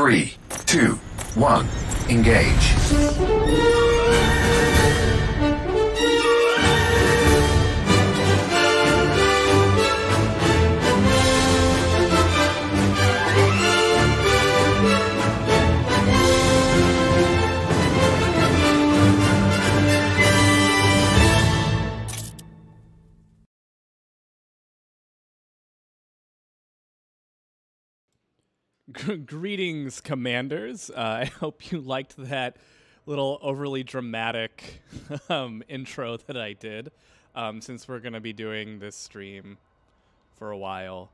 3, 2, 1, engage. Greetings, Commanders. I hope you liked that little overly dramatic intro that I did, since we're going to be doing this stream for a while.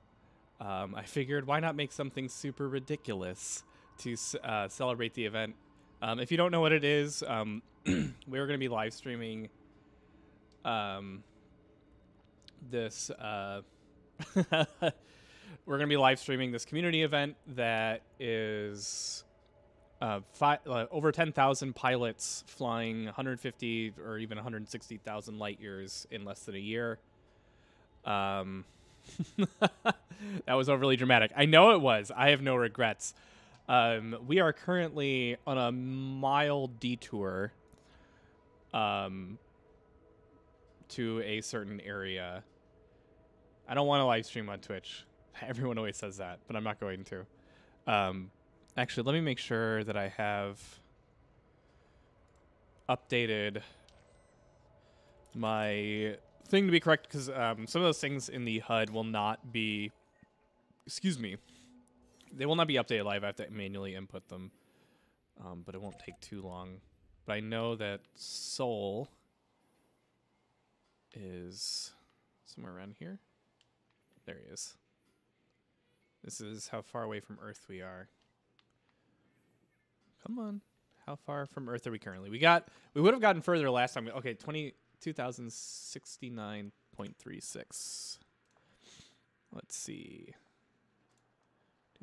I figured why not make something super ridiculous to celebrate the event. If you don't know what it is, we're going to be live streaming this... We're going to be live streaming this community event that is over 10,000 pilots flying 150 or even 160,000 light years in less than a year. That was overly dramatic. I know it was. I have no regrets. We are currently on a mild detour to a certain area. I don't want to live stream on Twitch. Everyone always says that, but I'm not going to. Actually, let me make sure that I have updated my thing to be correct, because some of those things in the HUD will not be... Excuse me. They will not be updated live. I have to manually input them, but it won't take too long. But I know that Sol is somewhere around here. There he is. This is how far away from Earth we are. Come on. How far from Earth are we currently? We would have gotten further last time. Okay, 2069.36. Let's see.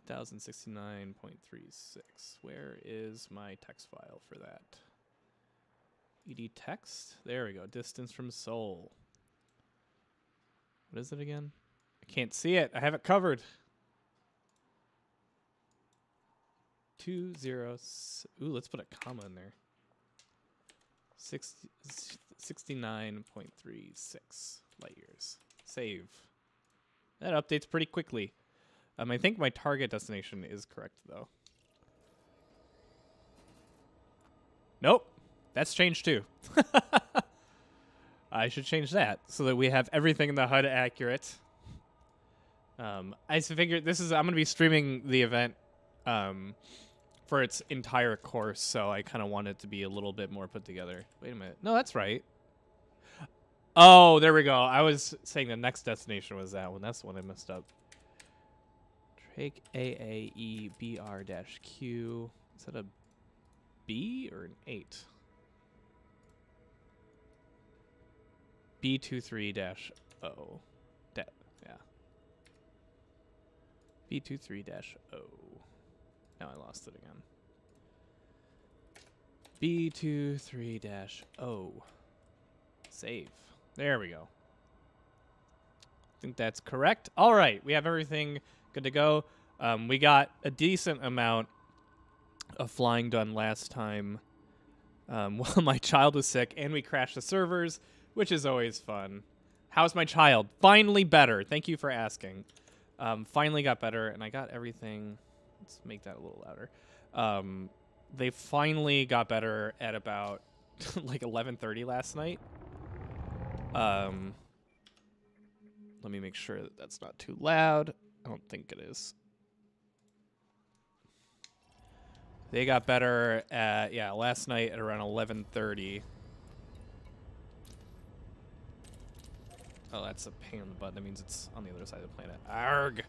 2069.36. Where is my text file for that? ED text? There we go. Distance from Sol. What is it again? I can't see it. I have it covered. 20. Ooh, let's put a comma in there. 69.36 light years. Save. That updates pretty quickly. I think my target destination is correct, though. Nope. That's changed, too. I should change that so that we have everything in the HUD accurate. I figured this is... I'm going to be streaming the event for its entire course, so I kind of want it to be a little bit more put together. Wait a minute. No, that's right. Oh, there we go. I was saying the next destination was that one. That's the one I messed up. Drake AAEBR-Q. Is that a B or an 8? B23-O. Yeah. B23-O. Now I lost it again. B23-O. Save. There we go. I think that's correct. All right, we have everything good to go. We got a decent amount of flying done last time while my child was sick, and we crashed the servers, which is always fun. How's my child? Finally better. Thank you for asking. Finally got better, and I got everything... Let's make that a little louder. They finally got better at about like 11:30 last night. Let me make sure that that's not too loud. I don't think it is. They got better at, yeah, last night at around 11:30. Oh, that's a pain on the butt. That means it's on the other side of the planet. Arg!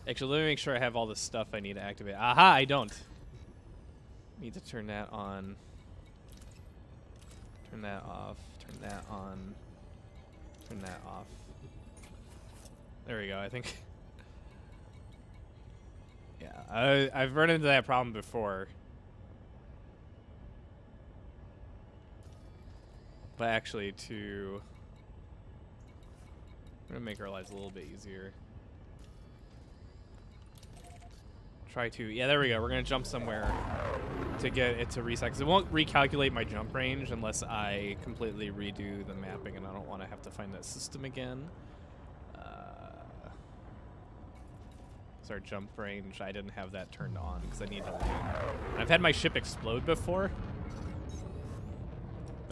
Actually, let me make sure I have all the stuff I need to activate. Aha, I don't. Need to turn that on. Turn that off. Turn that on. Turn that off. There we go, I think. Yeah, I've run into that problem before. But actually, to... I'm going to make our lives a little bit easier. try to. Yeah, there we go. We're gonna jump somewhere to get it to reset, because it won't recalculate my jump range unless I completely redo the mapping, and I don't want to have to find that system again. So our jump range, I didn't have that turned on because I need to land. And I've had my ship explode before.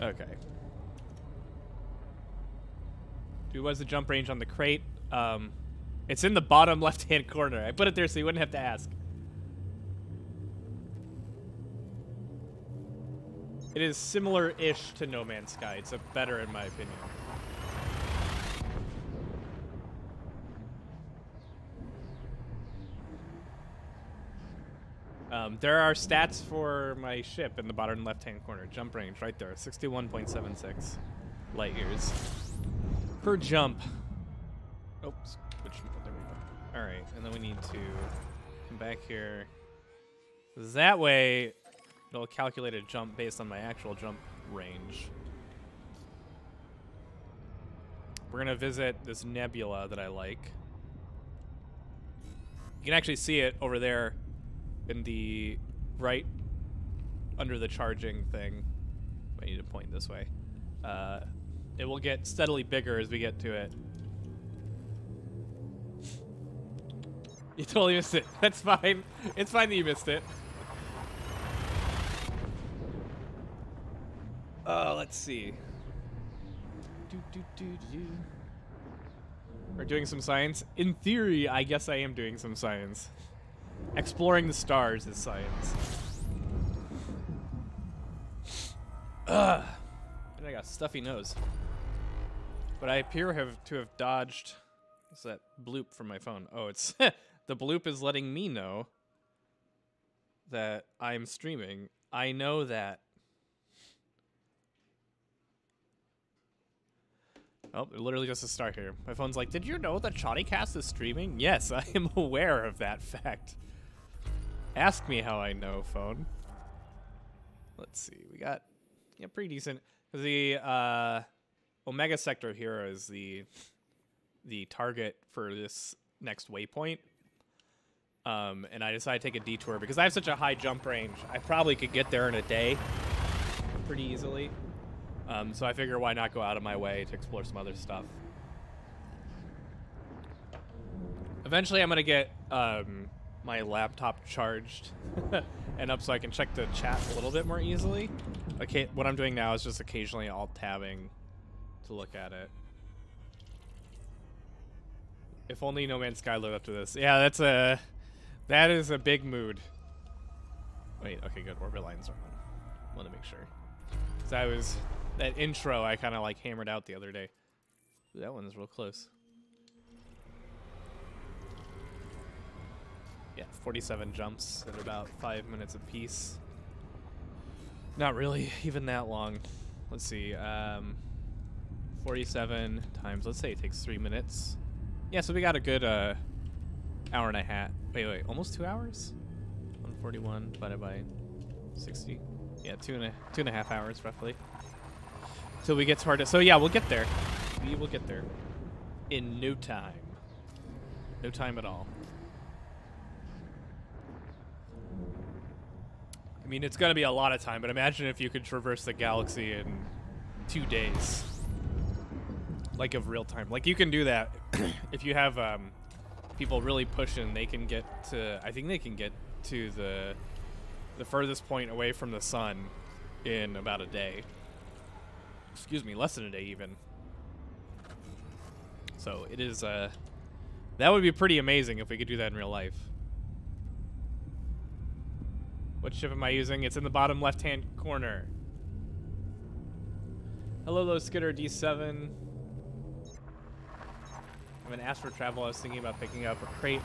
Okay. Dude, what's the jump range on the crate? It's in the bottom left-hand corner. I put it there so you wouldn't have to ask. It is similar-ish to No Man's Sky. It's better in my opinion. There are stats for my ship in the bottom left-hand corner. Jump range right there, 61.76 light years per jump. Oops, there we go. All right, and then we need to come back here. That way, it'll calculate a jump based on my actual jump range. We're gonna visit this nebula that I like. You can actually see it over there in the right under the charging thing. I need to point this way. It will get steadily bigger as we get to it. You totally missed it. That's fine. It's fine that you missed it. Let's see. We're doing some science. In theory, I guess I am doing some science. Exploring the stars is science. Ugh. And I got a stuffy nose. But I appear to have dodged. What's that bloop from my phone? Oh, it's the bloop is letting me know that I'm streaming. I know that. Oh, literally just a start here. My phone's like, did you know that Shottycast is streaming? Yes, I am aware of that fact. Ask me how I know, phone. Let's see. We got pretty decent. The Omega Sector here is the target for this next waypoint. And I decided to take a detour because I have such a high jump range. I probably could get there in a day pretty easily. So I figure why not go out of my way to explore some other stuff. Eventually I'm going to get my laptop charged and up so I can check the chat a little bit more easily. Okay, what I'm doing now is just occasionally alt-tabbing to look at it. If only No Man's Sky lived up to this. Yeah, that is a big mood. Wait, okay, good. Orbit lines are on. Want to make sure. So that intro I kind of like hammered out the other day. Ooh, that one is real close. Yeah, 47 jumps at about 5 minutes apiece. Not really even that long. Let's see. 47 times, let's say it takes 3 minutes. Yeah, so we got a good hour and a half. Wait, almost 2 hours? 141 divided by 60. Yeah, two and a half hours roughly. Till we get to hard. So yeah, we'll get there. We will get there in no time. No time at all. I mean, it's gonna be a lot of time, but imagine if you could traverse the galaxy in 2 days. Like of real time. Like you can do that if you have people really pushing. They can get to. I think they can get to the furthest point away from the sun in about a day. Excuse me, less than a day even. So it is. That would be pretty amazing if we could do that in real life. What ship am I using? It's in the bottom left-hand corner. Hello, Low Skidder D7. I'm an ask for travel. I was thinking about picking up a crate.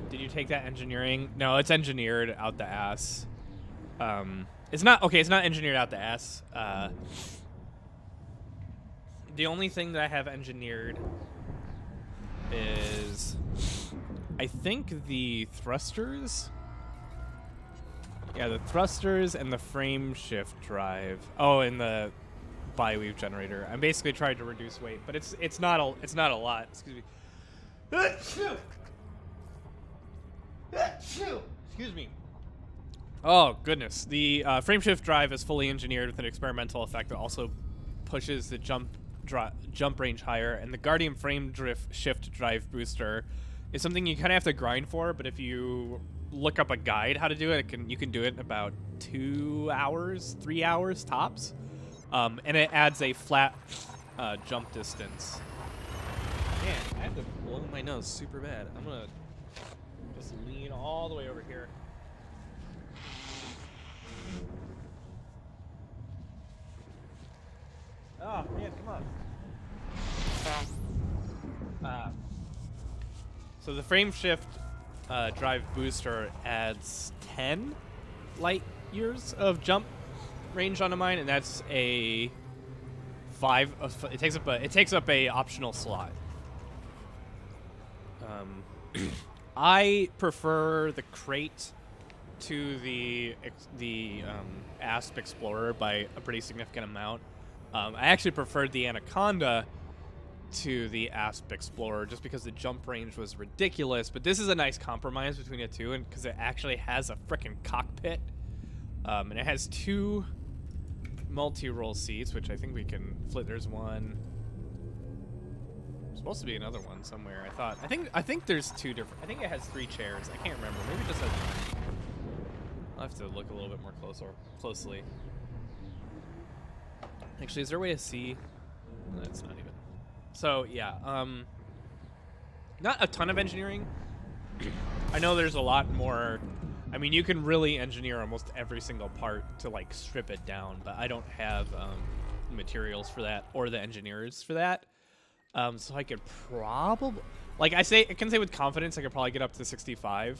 Did you take that engineering? No, it's engineered out the ass. It's not okay. It's not engineered out the ass. The only thing that I have engineered is, I think, the thrusters. Yeah, the thrusters and the frame shift drive. Oh, and the bi-weave generator. I'm basically trying to reduce weight, but it's not a lot. Excuse me. Excuse me. Oh, goodness. The frameshift drive is fully engineered with an experimental effect that also pushes the jump range higher, and the Guardian frame shift drive booster is something you kind of have to grind for, but if you look up a guide how to do it, you can do it in about 2 hours, 3 hours tops. And it adds a flat jump distance. Man, I have to blow my nose super bad. I'm going to just lean all the way over here. Oh, man, come on. So the frame shift drive booster adds 10 light years of jump range onto mine, and that's a 5. It takes up a optional slot. I prefer the crate to the Asp Explorer by a pretty significant amount. I actually preferred the Anaconda to the Asp Explorer just because the jump range was ridiculous, but this is a nice compromise between the two, and because it actually has a frickin' cockpit, and it has 2 multi-roll seats, which I think we can flip. There's one. There's supposed to be another one somewhere. I think there's 2 different. I think it has 3 chairs. I can't remember. Maybe it just has 1. I'll have to look a little bit more closely. Actually, is there a way to see? No, it's not even. So yeah, not a ton of engineering. I know there's a lot more. I mean, you can really engineer almost every single part to like strip it down, but I don't have materials for that or the engineers for that. So I could probably, like I can say with confidence, I could probably get up to 65.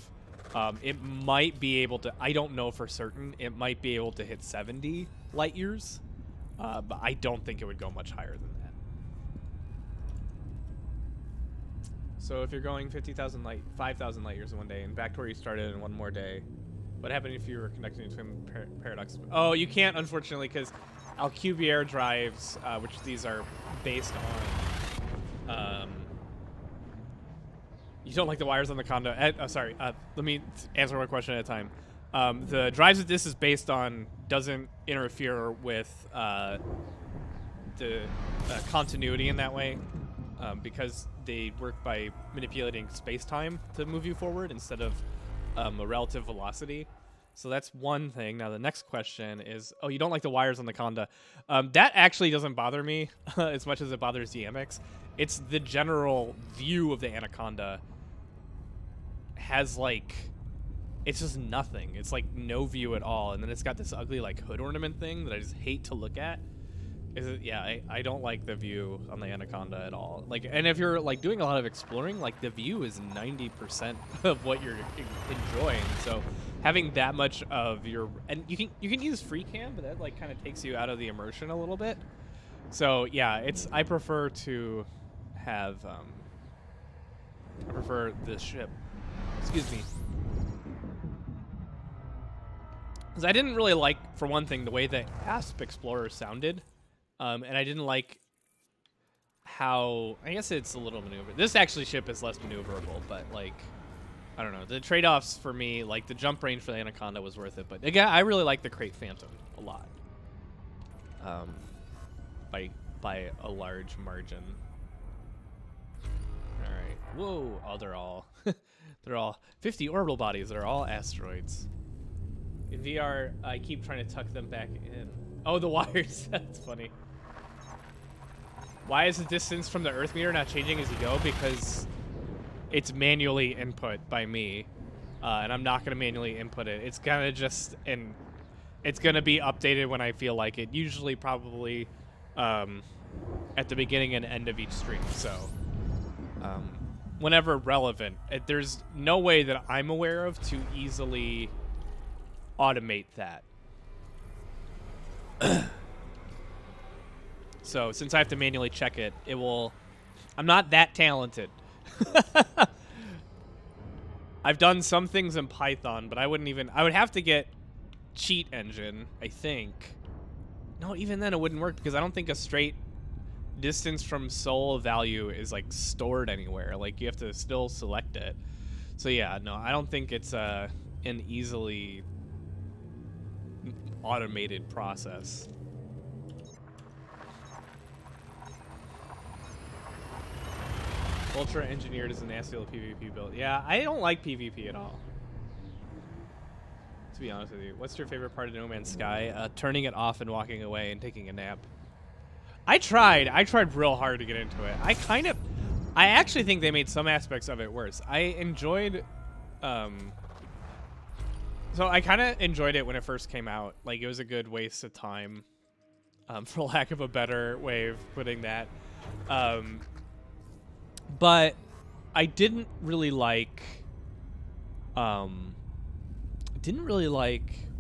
It might be able to. I don't know for certain. It might be able to hit 70 light years, but I don't think it would go much higher than that. So if you're going 5,000 light years in one day and back to where you started in one more day, what happened if you were connecting to twin paradox? Oh, you can't, unfortunately, because Alcubierre drives, which these are based on. You don't like the wires on the Conda. Sorry, let me answer one question at a time. The drives that this is based on doesn't interfere with the continuity in that way. Because they work by manipulating space-time to move you forward instead of a relative velocity. So that's one thing. Now the next question is, oh, you don't like the wires on the Conda. That actually doesn't bother me as much as it bothers the Amex. It's the general view of the Anaconda has like, it's just nothing. It's like no view at all. And then it's got this ugly like hood ornament thing that I just hate to look at. Yeah, I don't like the view on the Anaconda at all. Like, and if you're like doing a lot of exploring, like the view is 90% of what you're enjoying. So having that much of your, and you can use free cam, but that like kind of takes you out of the immersion a little bit. So yeah, I prefer to have I prefer this ship. Excuse me. Because I didn't really like, for one thing, the way the Asp Explorer sounded. And I didn't like how, I guess it's a little maneuverable. This actually ship is less maneuverable, but like, I don't know. The trade-offs for me, like the jump range for the Anaconda was worth it. But again, I really like the Crate Phantom a lot. By a large margin. All right. Whoa. Oh, they're all 50 orbital bodies. They're all asteroids. In VR, I keep trying to tuck them back in. Oh, the wires. That's funny. Why is the distance from the Earth meter not changing as you go? Because it's manually input by me, and I'm not going to manually input it. It's kind of just, and it's going to be updated when I feel like it. Usually, probably at the beginning and end of each stream. So, whenever relevant, there's no way that I'm aware of to easily automate that. So since I have to manually check it, it will. I'm not that talented. I've done some things in Python, but I wouldn't even. I would have to get Cheat Engine, I think. No, even then it wouldn't work because I don't think a straight distance from Sol value is like stored anywhere. Like you have to still select it. So yeah, no, I don't think it's an easily automated process. Ultra engineered is a nasty little PvP build. Yeah, I don't like PvP at all. To be honest with you, what's your favorite part of No Man's Sky? Turning it off and walking away and taking a nap. I tried real hard to get into it. I actually think they made some aspects of it worse. I enjoyed, so I kind of enjoyed it when it first came out. Like, it was a good waste of time, for lack of a better way of putting that. But I didn't really like, what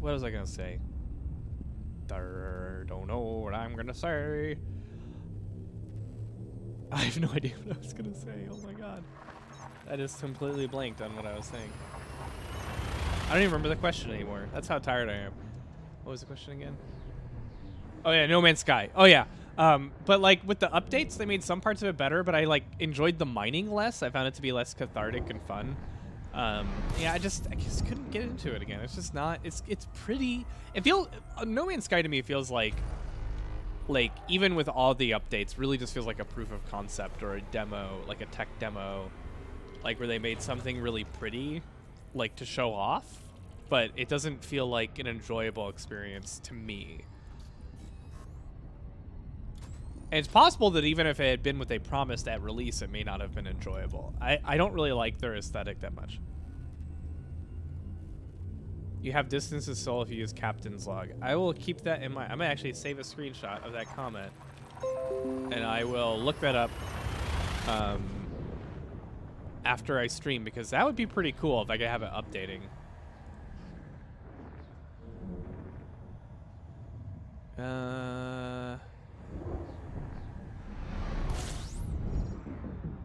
was I gonna say? Don't know what I'm gonna say. I have no idea what I was gonna say. Oh my god. I just completely blanked on what I was saying. I don't even remember the question anymore. That's how tired I am. What was the question again? Oh yeah, No Man's Sky. Oh yeah. But like with the updates, they made some parts of it better, but I like enjoyed the mining less. I found it to be less cathartic and fun. Yeah, I just couldn't get into it again. It's just not. It's pretty. It feels No Man's Sky to me feels like even with all the updates, really just feels like a proof of concept or a demo, like a tech demo, like where they made something really pretty, like to show off, but it doesn't feel like an enjoyable experience to me. And it's possible that even if it had been what they promised at release, it may not have been enjoyable. I don't really like their aesthetic that much. You have distance to soul if you use Captain's Log. I will keep that in mind. I'm going to actually save a screenshot of that comment. And I will look that up after I stream, because that would be pretty cool if I could have it updating.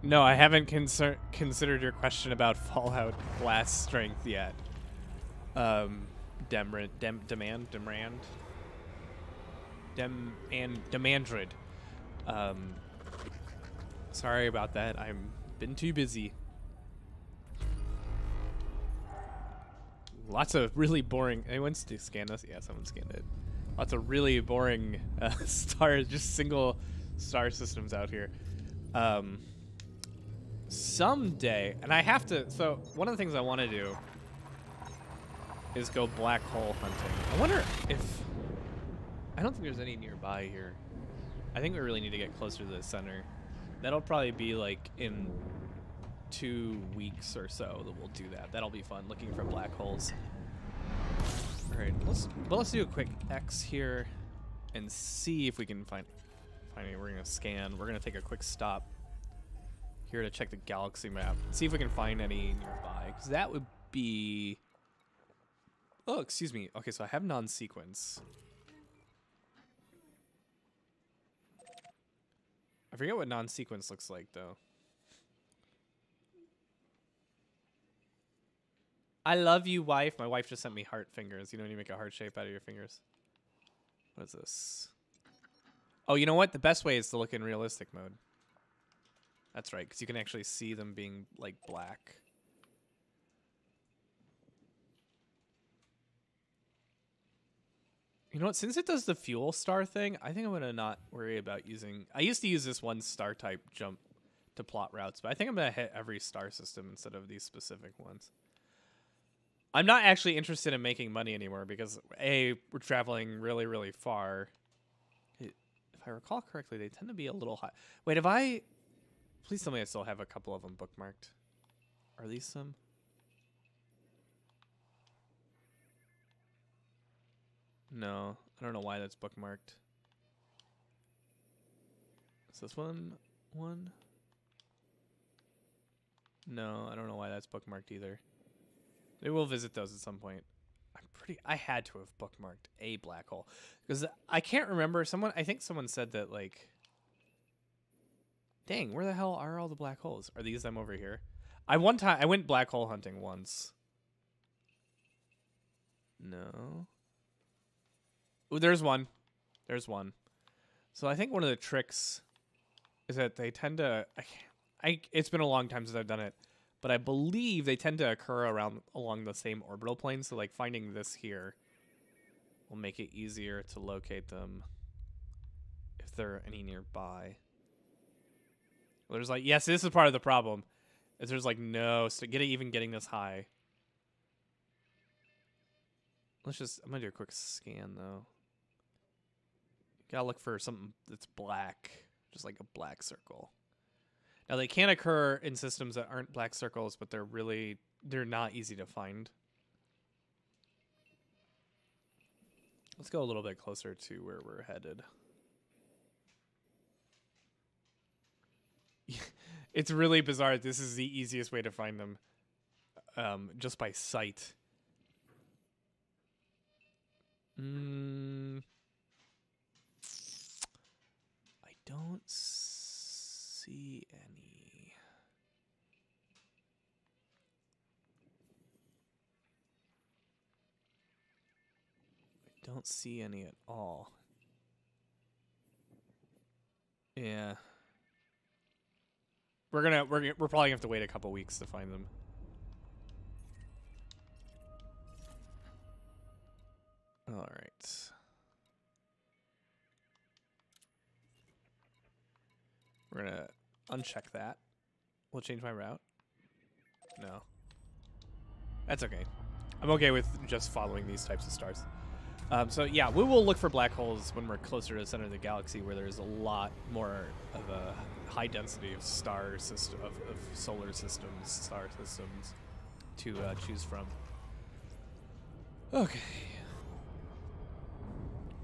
No, I haven't considered your question about Fallout glass strength yet. Demandrid. Sorry about that. I've been too busy. Lots of really boring. Anyone scan this? Yeah, someone scanned it. Lots of really boring stars, just single star systems out here. Someday, and I have to. So one of the things I want to do is go black hole hunting. I wonder if... I don't think there's any nearby here. I think we really need to get closer to the center. That'll probably be like in 2 weeks or so that we'll do that. That'll be fun, looking for black holes. All right, let's do a quick X here and see if we can find any. We're gonna scan. We're gonna take a quick stop here to check the galaxy map. See if we can find any nearby, because that would be... Oh, excuse me. Okay, so I have non-sequence. I forget what non-sequence looks like, though. I love you, wife. My wife just sent me heart fingers. You know when you make a heart shape out of your fingers? What is this? Oh, you know what? The best way is to look in realistic mode. That's right, because you can actually see them being, like, black. You know what? Since it does the fuel star thing, I think I'm going to not worry about using... I used to use this one star type jump to plot routes, but I think I'm going to hit every star system instead of these specific ones. I'm not actually interested in making money anymore because, A, we're traveling really, really far. If I recall correctly, they tend to be a little high. Wait, have I... Please tell me I still have a couple of them bookmarked. Are these some? No, I don't know why that's bookmarked. Is this one? No, I don't know why that's bookmarked either. Maybe we'll visit those at some point. I had to have bookmarked a black hole because I can't remember. I think someone said that, like, dang, where the hell are all the black holes? Are these them over here? I went black hole hunting once. No. Ooh, there's one. So I think one of the tricks is that they tend to... it's been a long time since I've done it, but I believe they tend to occur along the same orbital plane. So like finding this here will make it easier to locate them if there are any nearby. Well, there's like, yes, this is part of the problem. Is there's like no, so even getting this high. Let's just, I'm gonna do a quick scan though. Gotta look for something that's black, just like a black circle. Now they can occur in systems that aren't black circles, but they're not easy to find. Let's go a little bit closer to where we're headed. It's really bizarre. This is the easiest way to find them, just by sight. I don't see any. I don't see any at all. Yeah. We're probably gonna have to wait a couple weeks to find them. All right. We're gonna uncheck that. We'll change my route. No. That's okay. I'm okay with just following these types of stars. So yeah, we will look for black holes when we're closer to the center of the galaxy, where there's a lot more of a high density of star system of solar systems, star systems to choose from. Okay.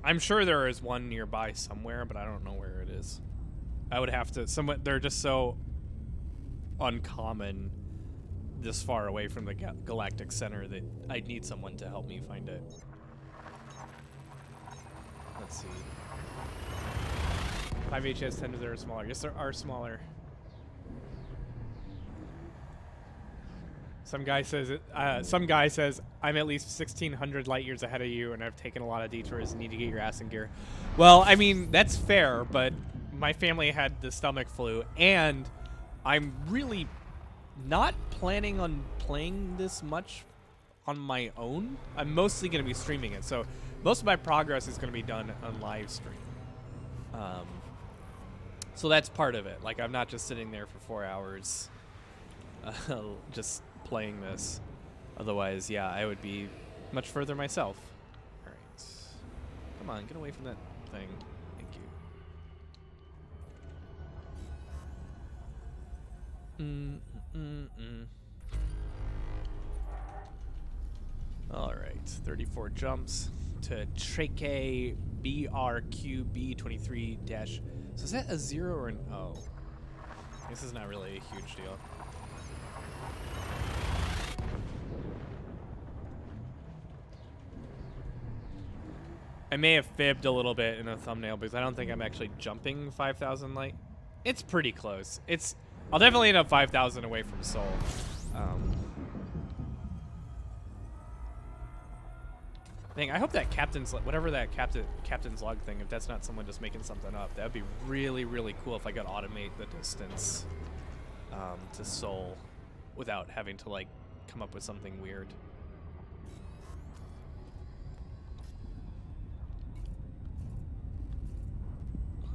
I'm sure there is one nearby somewhere, but I don't know where it is. I would have to. They're just so uncommon this far away from the galactic center that I'd need someone to help me find it. Let's see. 5HS 10 are smaller. Yes, there are smaller. Some guy says I'm at least 1,600 light years ahead of you, and I've taken a lot of detours and need to get your ass in gear. Well, I mean, that's fair, but my family had the stomach flu, and I'm really not planning on playing this much on my own. I'm mostly going to be streaming it, so most of my progress is going to be done on live stream. So that's part of it. Like, I'm not just sitting there for 4 hours just playing this. Otherwise, yeah, I would be much further myself. All right. Come on, get away from that thing. Thank you. All right, 34 jumps to Treke BRQB23 – so is that a 0 or an O? This is not really a huge deal. I may have fibbed a little bit in a thumbnail because I don't think I'm actually jumping 5,000 light. It's pretty close. I'll definitely end up 5,000 away from Sol. Dang, I hope that whatever that captain's log thing, if that's not someone just making something up, that would be really, really cool if I could automate the distance to Sol without having to like come up with something weird.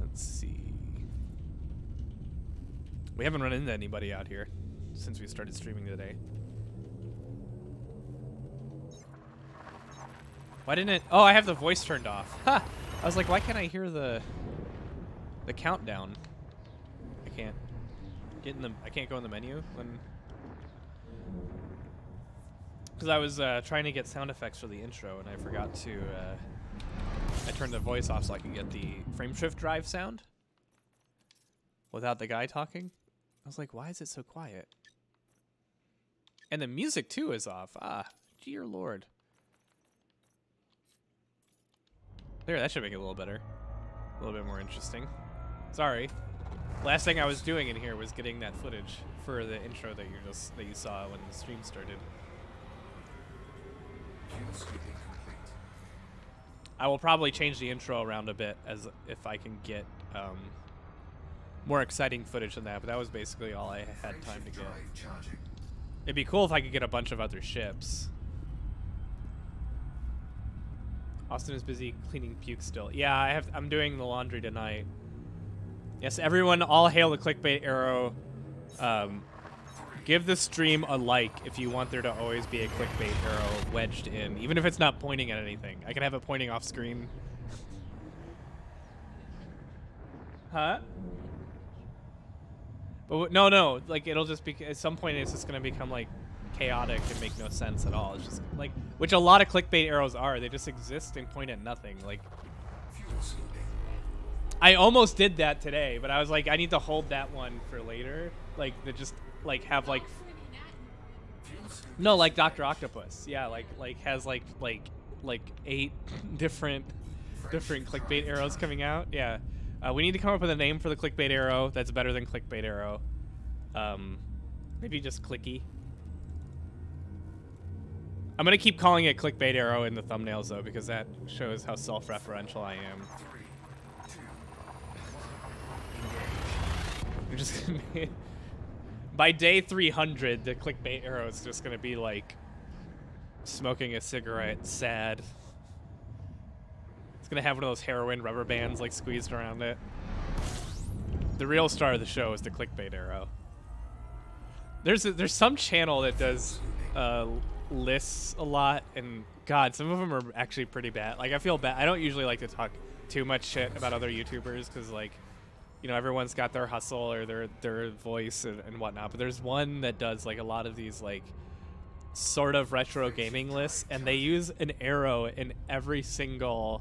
Let's see. We haven't run into anybody out here since we started streaming today. Why didn't it? Oh, I have the voice turned off. Ha! I was like, why can't I hear the countdown? I can't get in the. I can't go in the menu when. Because I was trying to get sound effects for the intro, and I forgot to. I turned the voice off so I could get the frame shift drive sound without the guy talking. I was like, why is it so quiet? And the music too is off. Ah, dear Lord. There, that should make it a little better. A little bit more interesting. Sorry. Last thing I was doing in here was getting that footage for the intro that you saw when the stream started. I will probably change the intro around a bit as if I can get more exciting footage than that, but that was basically all I had time to get. It'd be cool if I could get a bunch of other ships. Austin is busy cleaning puke still. Yeah, I'm doing the laundry tonight. Yes, everyone, all hail the clickbait arrow. Give the stream a like if you want there to always be a clickbait arrow wedged in, even if it's not pointing at anything. I can have it pointing off screen. Huh? But no, like it'll just be at some point it's just gonna become like chaotic and make no sense at all. It's just like, which a lot of clickbait arrows are. They just exist and point at nothing. Like, I almost did that today, but I was like, I need to hold that one for later. Like, to just like have like, no, like Dr. Octopus. Yeah, like has like 8 different clickbait arrows coming out. Yeah, we need to come up with a name for the clickbait arrow that's better than clickbait arrow. Maybe just clicky. I'm gonna keep calling it clickbait arrow in the thumbnails though, because that shows how self-referential I am. You're just gonna be by day 300, the clickbait arrow is just gonna be like smoking a cigarette, sad. It's gonna have one of those heroin rubber bands like squeezed around it. The real star of the show is the clickbait arrow. There's some channel that does lists a lot, and God, some of them are actually pretty bad. Like, I feel bad. I don't usually like to talk too much shit about other YouTubers because, like, you know, everyone's got their hustle or their voice and whatnot. But there's one that does like a lot of these like sort of retro gaming lists, and they use an arrow in every single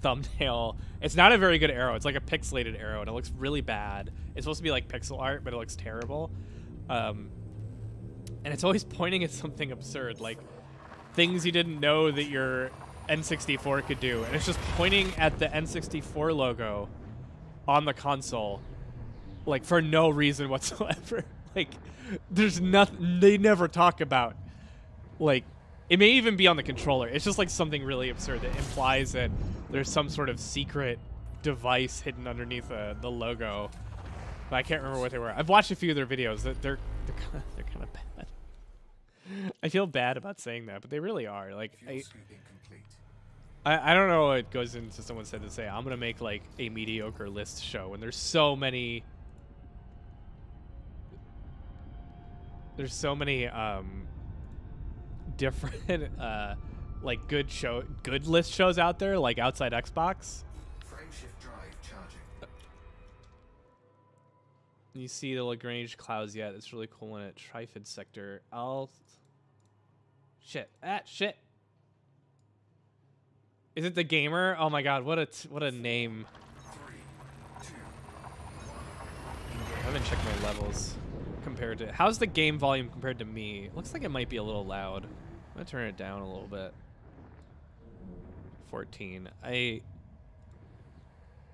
thumbnail. It's not a very good arrow. It's like a pixelated arrow, and it looks really bad. It's supposed to be like pixel art, but it looks terrible. And it's always pointing at something absurd, like things you didn't know that your N64 could do. And it's just pointing at the N64 logo on the console, like for no reason whatsoever. Like, there's nothing, they never talk about, like, it may even be on the controller. It's just like something really absurd that implies that there's some sort of secret device hidden underneath the logo. But I can't remember what they were. I've watched a few of their videos. They're kind of bad. I feel bad about saying that, but they really are. Like, I don't know what goes into someone said to say, I'm going to make like a mediocre list show when there's so many different like good list shows out there, like outside Xbox. Frameshift drive charging. You see the Lagrange clouds yet? It's really cool in a Trifid sector. Shit. Is it the gamer? Oh my God, what a name. 3, 2, 1. I haven't checked my levels compared to, how's the game volume compared to me? Looks like it might be a little loud. I'm gonna turn it down a little bit. 14. I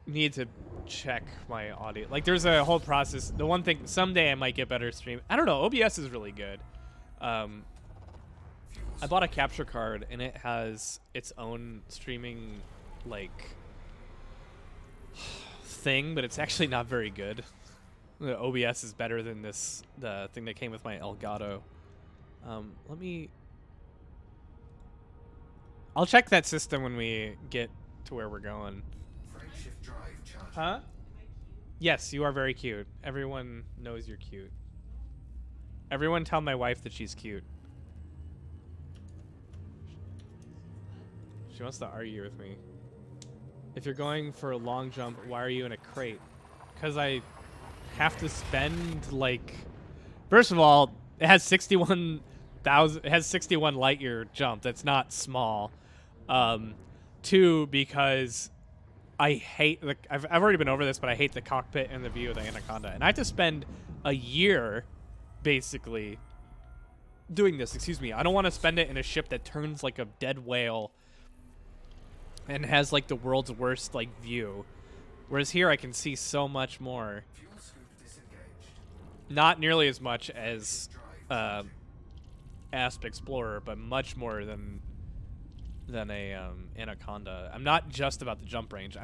need to check my audio. Like, there's a whole process. The one thing, someday I might get better stream. I don't know, OBS is really good. I bought a capture card and it has its own streaming like thing, but it's actually not very good. The OBS is better than the thing that came with my Elgato. I'll check that system when we get to where we're going. Frameshift drive charging. Huh? Yes, you are very cute. Everyone knows you're cute. Everyone tell my wife that she's cute. She wants to argue with me. If you're going for a long jump, why are you in a crate? Because I have to spend like, first of all, it has 61,000. It has 61 light year jump. That's not small. 2, because I hate the. I've already been over this, but I hate the cockpit and the view of the Anaconda, and I have to spend a year, basically, doing this. Excuse me. I don't want to spend it in a ship that turns like a dead whale and has like the world's worst like view, whereas here I can see so much more. Fuel scoop disengaged. Not nearly as much as Asp Explorer, but much more than a Anaconda. I'm not just about the jump range.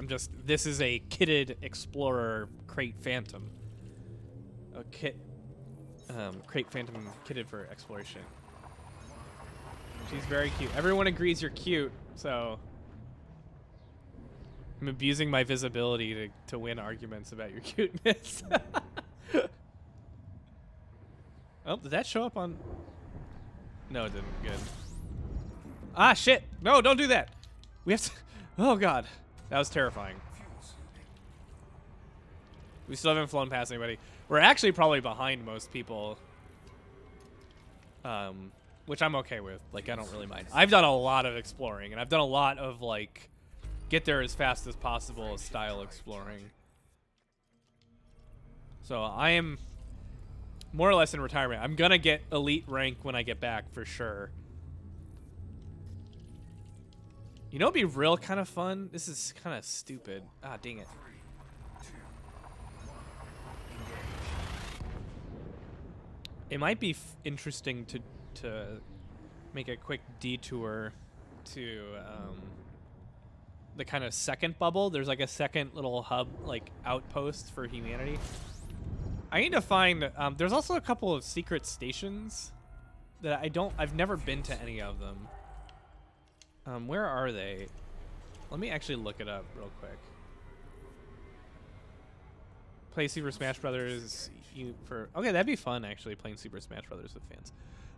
This is a kitted Explorer crate Phantom. A kit Crate Phantom kitted for exploration. She's very cute. Everyone agrees you're cute, so I'm abusing my visibility to win arguments about your cuteness. Oh, did that show up on? No, it didn't. Good. Ah, shit! No, don't do that. We have to. Oh god, that was terrifying. We still haven't flown past anybody. We're actually probably behind most people, which I'm okay with. Like, I don't really mind. I've done a lot of exploring, and I've done a lot of like get there as fast as possible style exploring. So I am more or less in retirement. I'm gonna get elite rank when I get back for sure. You know, it'd be real kind of fun. This is kind of stupid. Ah, dang it. It might be interesting to make a quick detour to the kind of second bubble. There's like a second little hub, like outpost for humanity. I need to find. There's also a couple of secret stations that I've never been to any of them. Where are they? Let me actually look it up real quick. Play Super Smash Brothers. Okay, that'd be fun actually, playing Super Smash Brothers with fans.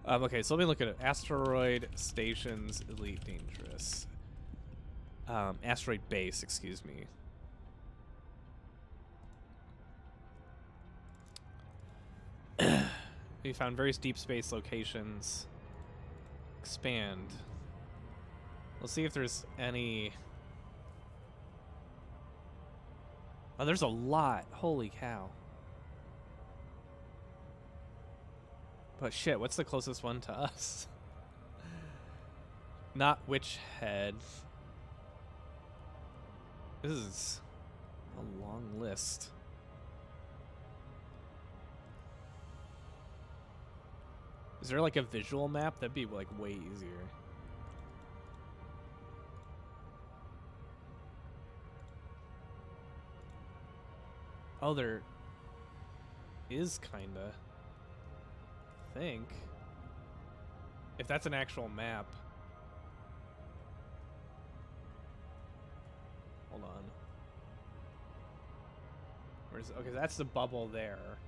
Okay, so let me look at it. Asteroid Stations, Elite Dangerous. Asteroid Base, excuse me. We found various deep space locations. Expand. Let's see if there's any. Oh, there's a lot. Holy cow. But shit, what's the closest one to us? Not Witch Head. This is a long list. Is there like a visual map? That'd be like way easier. Oh, there is kinda. I think. If that's an actual map. Hold on. Where's okay, that's the bubble there.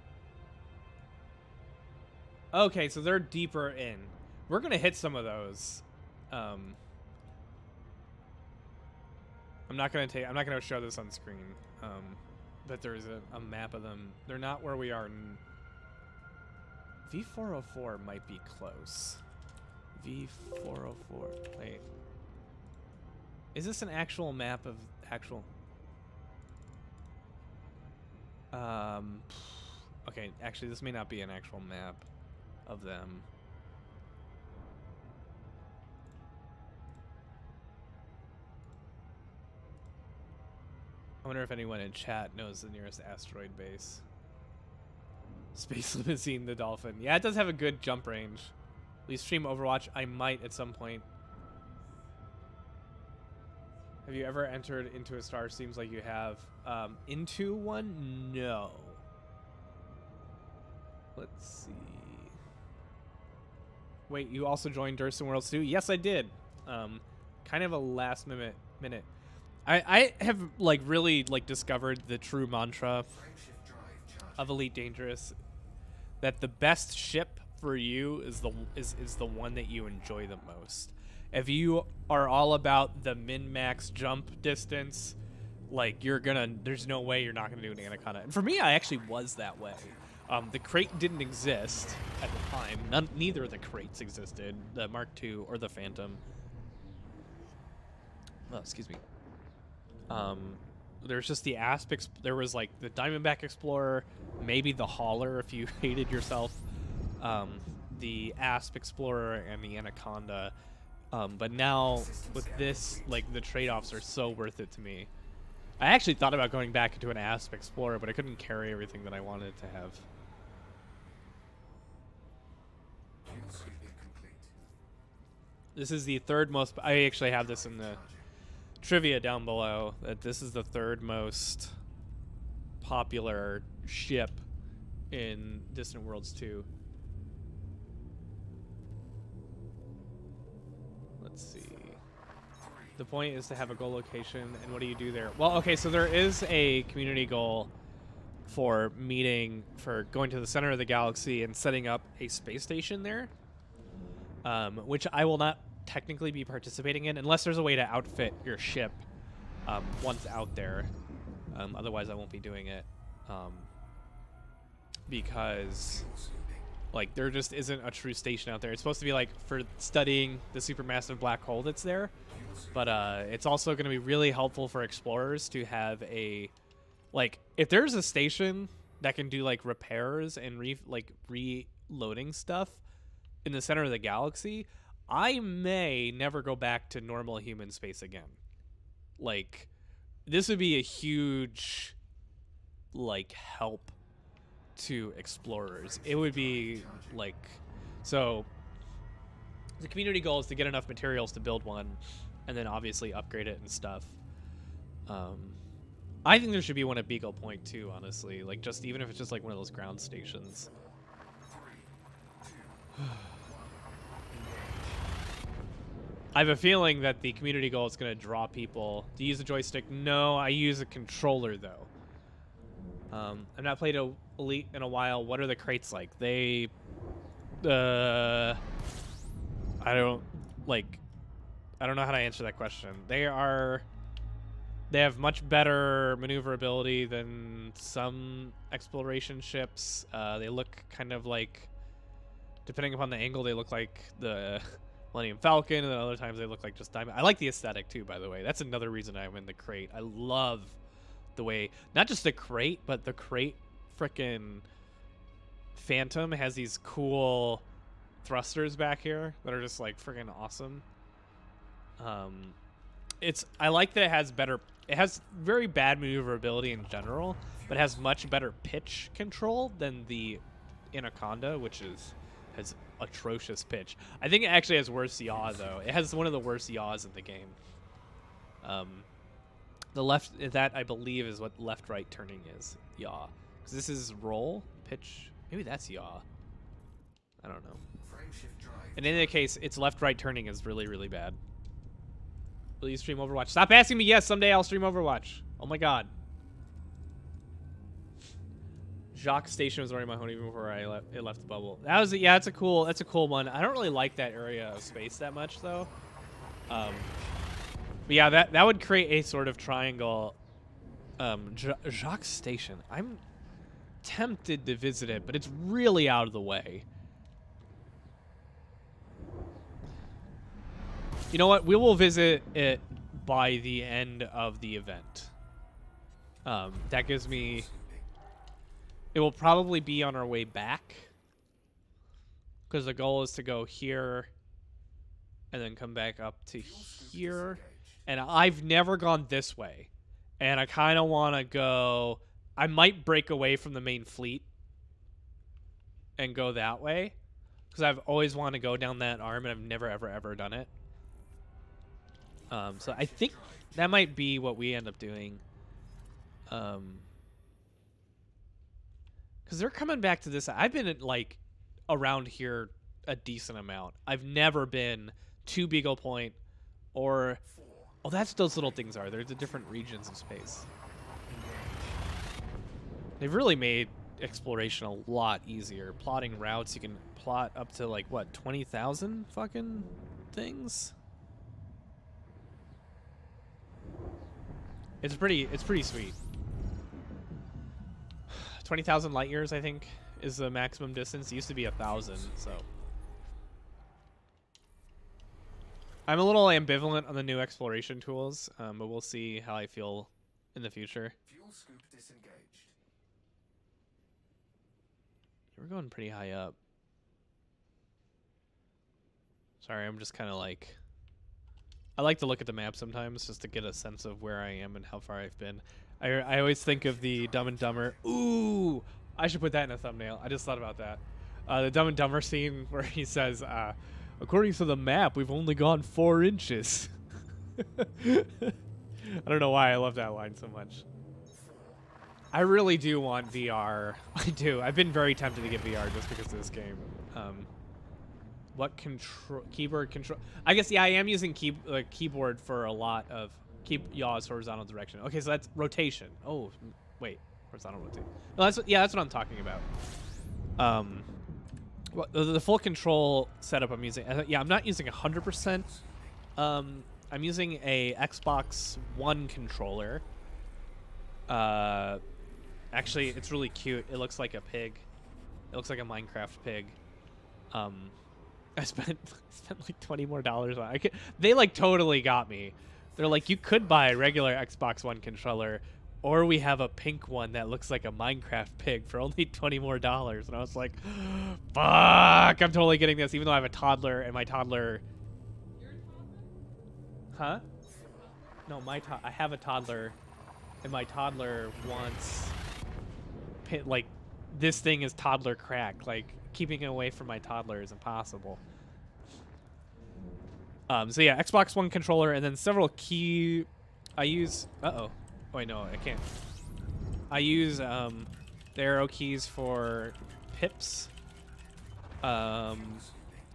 Okay, so they're deeper in. We're gonna hit some of those. I'm not gonna show this on screen. But there's a map of them. They're not where we are. V404 might be close. V404. Wait. Is this an actual map of actual? Okay, actually, this may not be an actual map of them. I wonder if anyone in chat knows the nearest asteroid base. Space Limousine, the Dolphin. Yeah, it does have a good jump range. We stream Overwatch. I might at some point. Have you ever entered into a star? Seems like you have. Into one? No. Let's see. Wait, you also joined Durston Worlds too? Yes, I did. Kind of a last minute. I have like really like discovered the true mantra of Elite Dangerous, that the best ship for you is the one that you enjoy the most. If you are all about the min-max jump distance, like there's no way you're not gonna do an Anaconda. And for me, I actually was that way. The crate didn't exist at the time. Neither of the crates existed, the Mark II or the Phantom. Oh, excuse me. There's just the there was like the Diamondback Explorer, maybe the Hauler if you hated yourself, the Asp Explorer, and the Anaconda. But now with this, like, the trade-offs are so worth it to me. I actually thought about going back into an Asp Explorer, but I couldn't carry everything that I wanted to have. This is the third most. I actually have this in the trivia down below, that this is the third most popular ship in Distant Worlds 2. let's see. The point is to have a goal location, and what do you do there? Well, okay, so there is a community goal for going to the center of the galaxy and setting up a space station there, which I will not technically be participating in unless there's a way to outfit your ship once out there. Otherwise, I won't be doing it because like there just isn't a true station out there. It's supposed to be like for studying the supermassive black hole that's there, but it's also going to be really helpful for explorers to have a if there's a station that can do like repairs and reloading stuff in the center of the galaxy, I may never go back to normal human space again. Like, this would be a huge help to explorers. It would be so the community goal is to get enough materials to build one and then obviously upgrade it and stuff. I think there should be one at Beagle Point too, honestly. Like, just even if it's just like one of those ground stations. I have a feeling that the community goal is going to draw people. Do you use a joystick? No, I use a controller though. I've not played Elite in a while. What are the crates like? They, I don't know how to answer that question. They have much better maneuverability than some exploration ships. They look kind of like, depending upon the angle, they look like the Millennium Falcon, and then other times they look like just Diamond. I like the aesthetic too, by the way. That's another reason I'm in the crate. I love the way, not just the crate, but the crate frickin' Phantom has these cool thrusters back here that are just like frickin' awesome. I like that it has very bad maneuverability in general, but has much better pitch control than the Anaconda, which has atrocious pitch. I think it actually has worse yaw though. It has one of the worst yaws in the game. The left, that I believe is what left-right turning is, yaw. Because this is roll, pitch, maybe that's yaw. I don't know. In any case, its left-right turning is really, really bad. Will you stream Overwatch? Stop asking me. Yes, someday I'll stream Overwatch. Oh my god. Jacques Station was already my home even before it left the bubble. That was that's a cool one. I don't really like that area of space that much though. But yeah, that would create a sort of triangle. Jacques Station. I'm tempted to visit it, but it's really out of the way. You know what? We will visit it by the end of the event. That gives me... It will probably be on our way back. Because the goal is to go here and then come back up to here. And I've never gone this way. And I kind of want to go... I might break away from the main fleet and go that way. Because I've always wanted to go down that arm and I've never, ever, ever done it. So I think that might be what we end up doing. Because they're coming back to this. I've been like around here a decent amount. I've never been to Beagle Point or... Oh, that's those little things are. They're the different regions of space. They've really made exploration a lot easier. Plotting routes, you can plot up to like, what, 20,000 fucking things? It's pretty sweet. 20,000 light years, I think, is the maximum distance. It used to be 1,000, so. I'm a little ambivalent on the new exploration tools, but we'll see how I feel in the future. Fuel scoop disengaged. We're going pretty high up. Sorry, I'm just kind of like... I like to look at the map sometimes just to get a sense of where I am and how far I've been. I always think of the Dumb and Dumber. Ooh, I should put that in a thumbnail. I just thought about that. The Dumb and Dumber scene where he says, according to the map, we've only gone 4 inches. I don't know why I love that line so much. I really do want VR. I do. I've been very tempted to get VR just because of this game. What keyboard control? I guess, yeah, I am using keyboard for a lot of yaws horizontal direction. Okay, so that's rotation. Oh, wait, horizontal rotation. No, that's what I'm talking about. Well, the full control setup I'm using. Yeah, I'm not using 100%. I'm using a Xbox One controller. Actually, it's really cute. It looks like a pig. It looks like a Minecraft pig. I spent like $20 more on it. They like totally got me. They're like, you could buy a regular Xbox One controller, or we have a pink one that looks like a Minecraft pig for only $20 more. And I was like, fuck, I'm totally getting this, even though I have a toddler, and my toddler... Huh? No, I have a toddler, and my toddler wants... Like, this thing is toddler crack. Like, keeping it away from my toddler is impossible. So yeah, Xbox One controller, and then several key... I use... Uh-oh. Oh, wait, no, I can't. I use the arrow keys for pips. I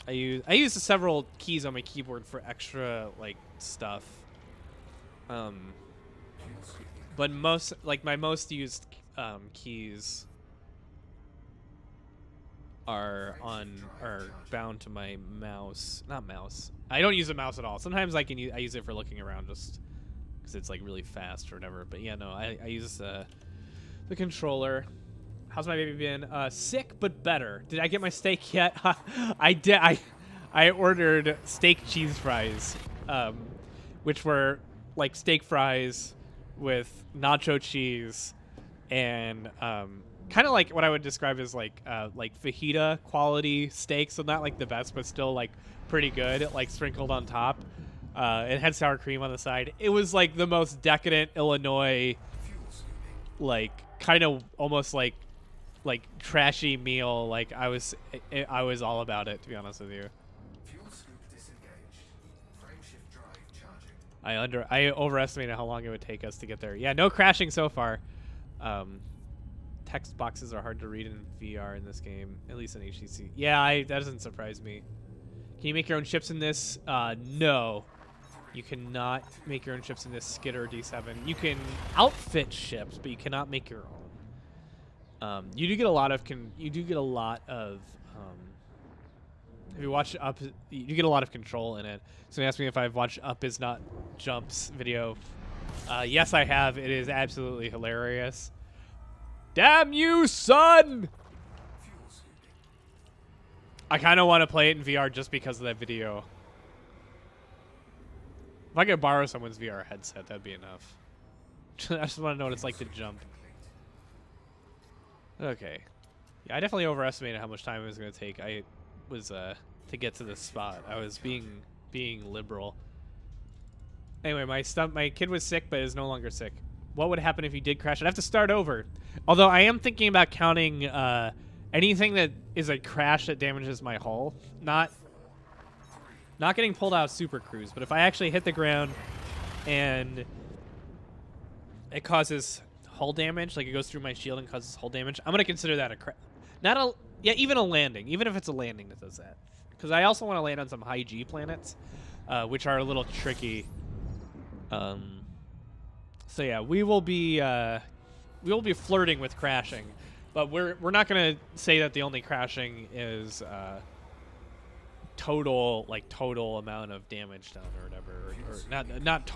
use several keys on my keyboard for extra, like, stuff. But my most used keys are bound to my mouse. Not mouse. I don't use a mouse at all. Sometimes I use it for looking around just because it's like really fast or whatever. But yeah, no, I use the controller. How's my baby been? Sick but better. Did I get my steak yet? I did. I ordered steak cheese fries, which were like steak fries with nacho cheese and kind of like what I would describe as like fajita quality steak, so not like the best, but still like pretty good, like sprinkled on top. It had sour cream on the side. It was like the most decadent Illinois, like kind of almost like trashy meal. Like I was all about it, to be honest with you. Fuel scoop disengaged. Frameshift drive charging. I overestimated how long it would take us to get there. Yeah, no crashing so far. Text boxes are hard to read in VR in this game, at least in HTC. Yeah, that doesn't surprise me. Can you make your own chips in this? No. You cannot make your own chips in this Skid or D7. You can outfit ships, but you cannot make your own. You do get a lot of if you watch Up, you get a lot of control in it. Someone asked me if I've watched Up Is Not Jumps video. Yes, I have. It is absolutely hilarious. Damn you, son! I kind of want to play it in VR just because of that video. If I could borrow someone's VR headset, that'd be enough. I just want to know what it's like to jump. Okay. Yeah, I definitely overestimated how much time it was going to take. I was to get to this spot. I was being liberal. Anyway, my kid was sick, but is no longer sick. What would happen if you did crash? I'd have to start over. Although I am thinking about counting anything that is a crash that damages my hull. Not getting pulled out of Super Cruise, but if I actually hit the ground and it causes hull damage, like it goes through my shield and causes hull damage, I'm going to consider that a crash. Even a landing. Even if it's a landing that does that. Because I also want to land on some high G planets, which are a little tricky. So yeah, we will be flirting with crashing, but we're not gonna say that the only crashing is total amount of damage done or whatever, or not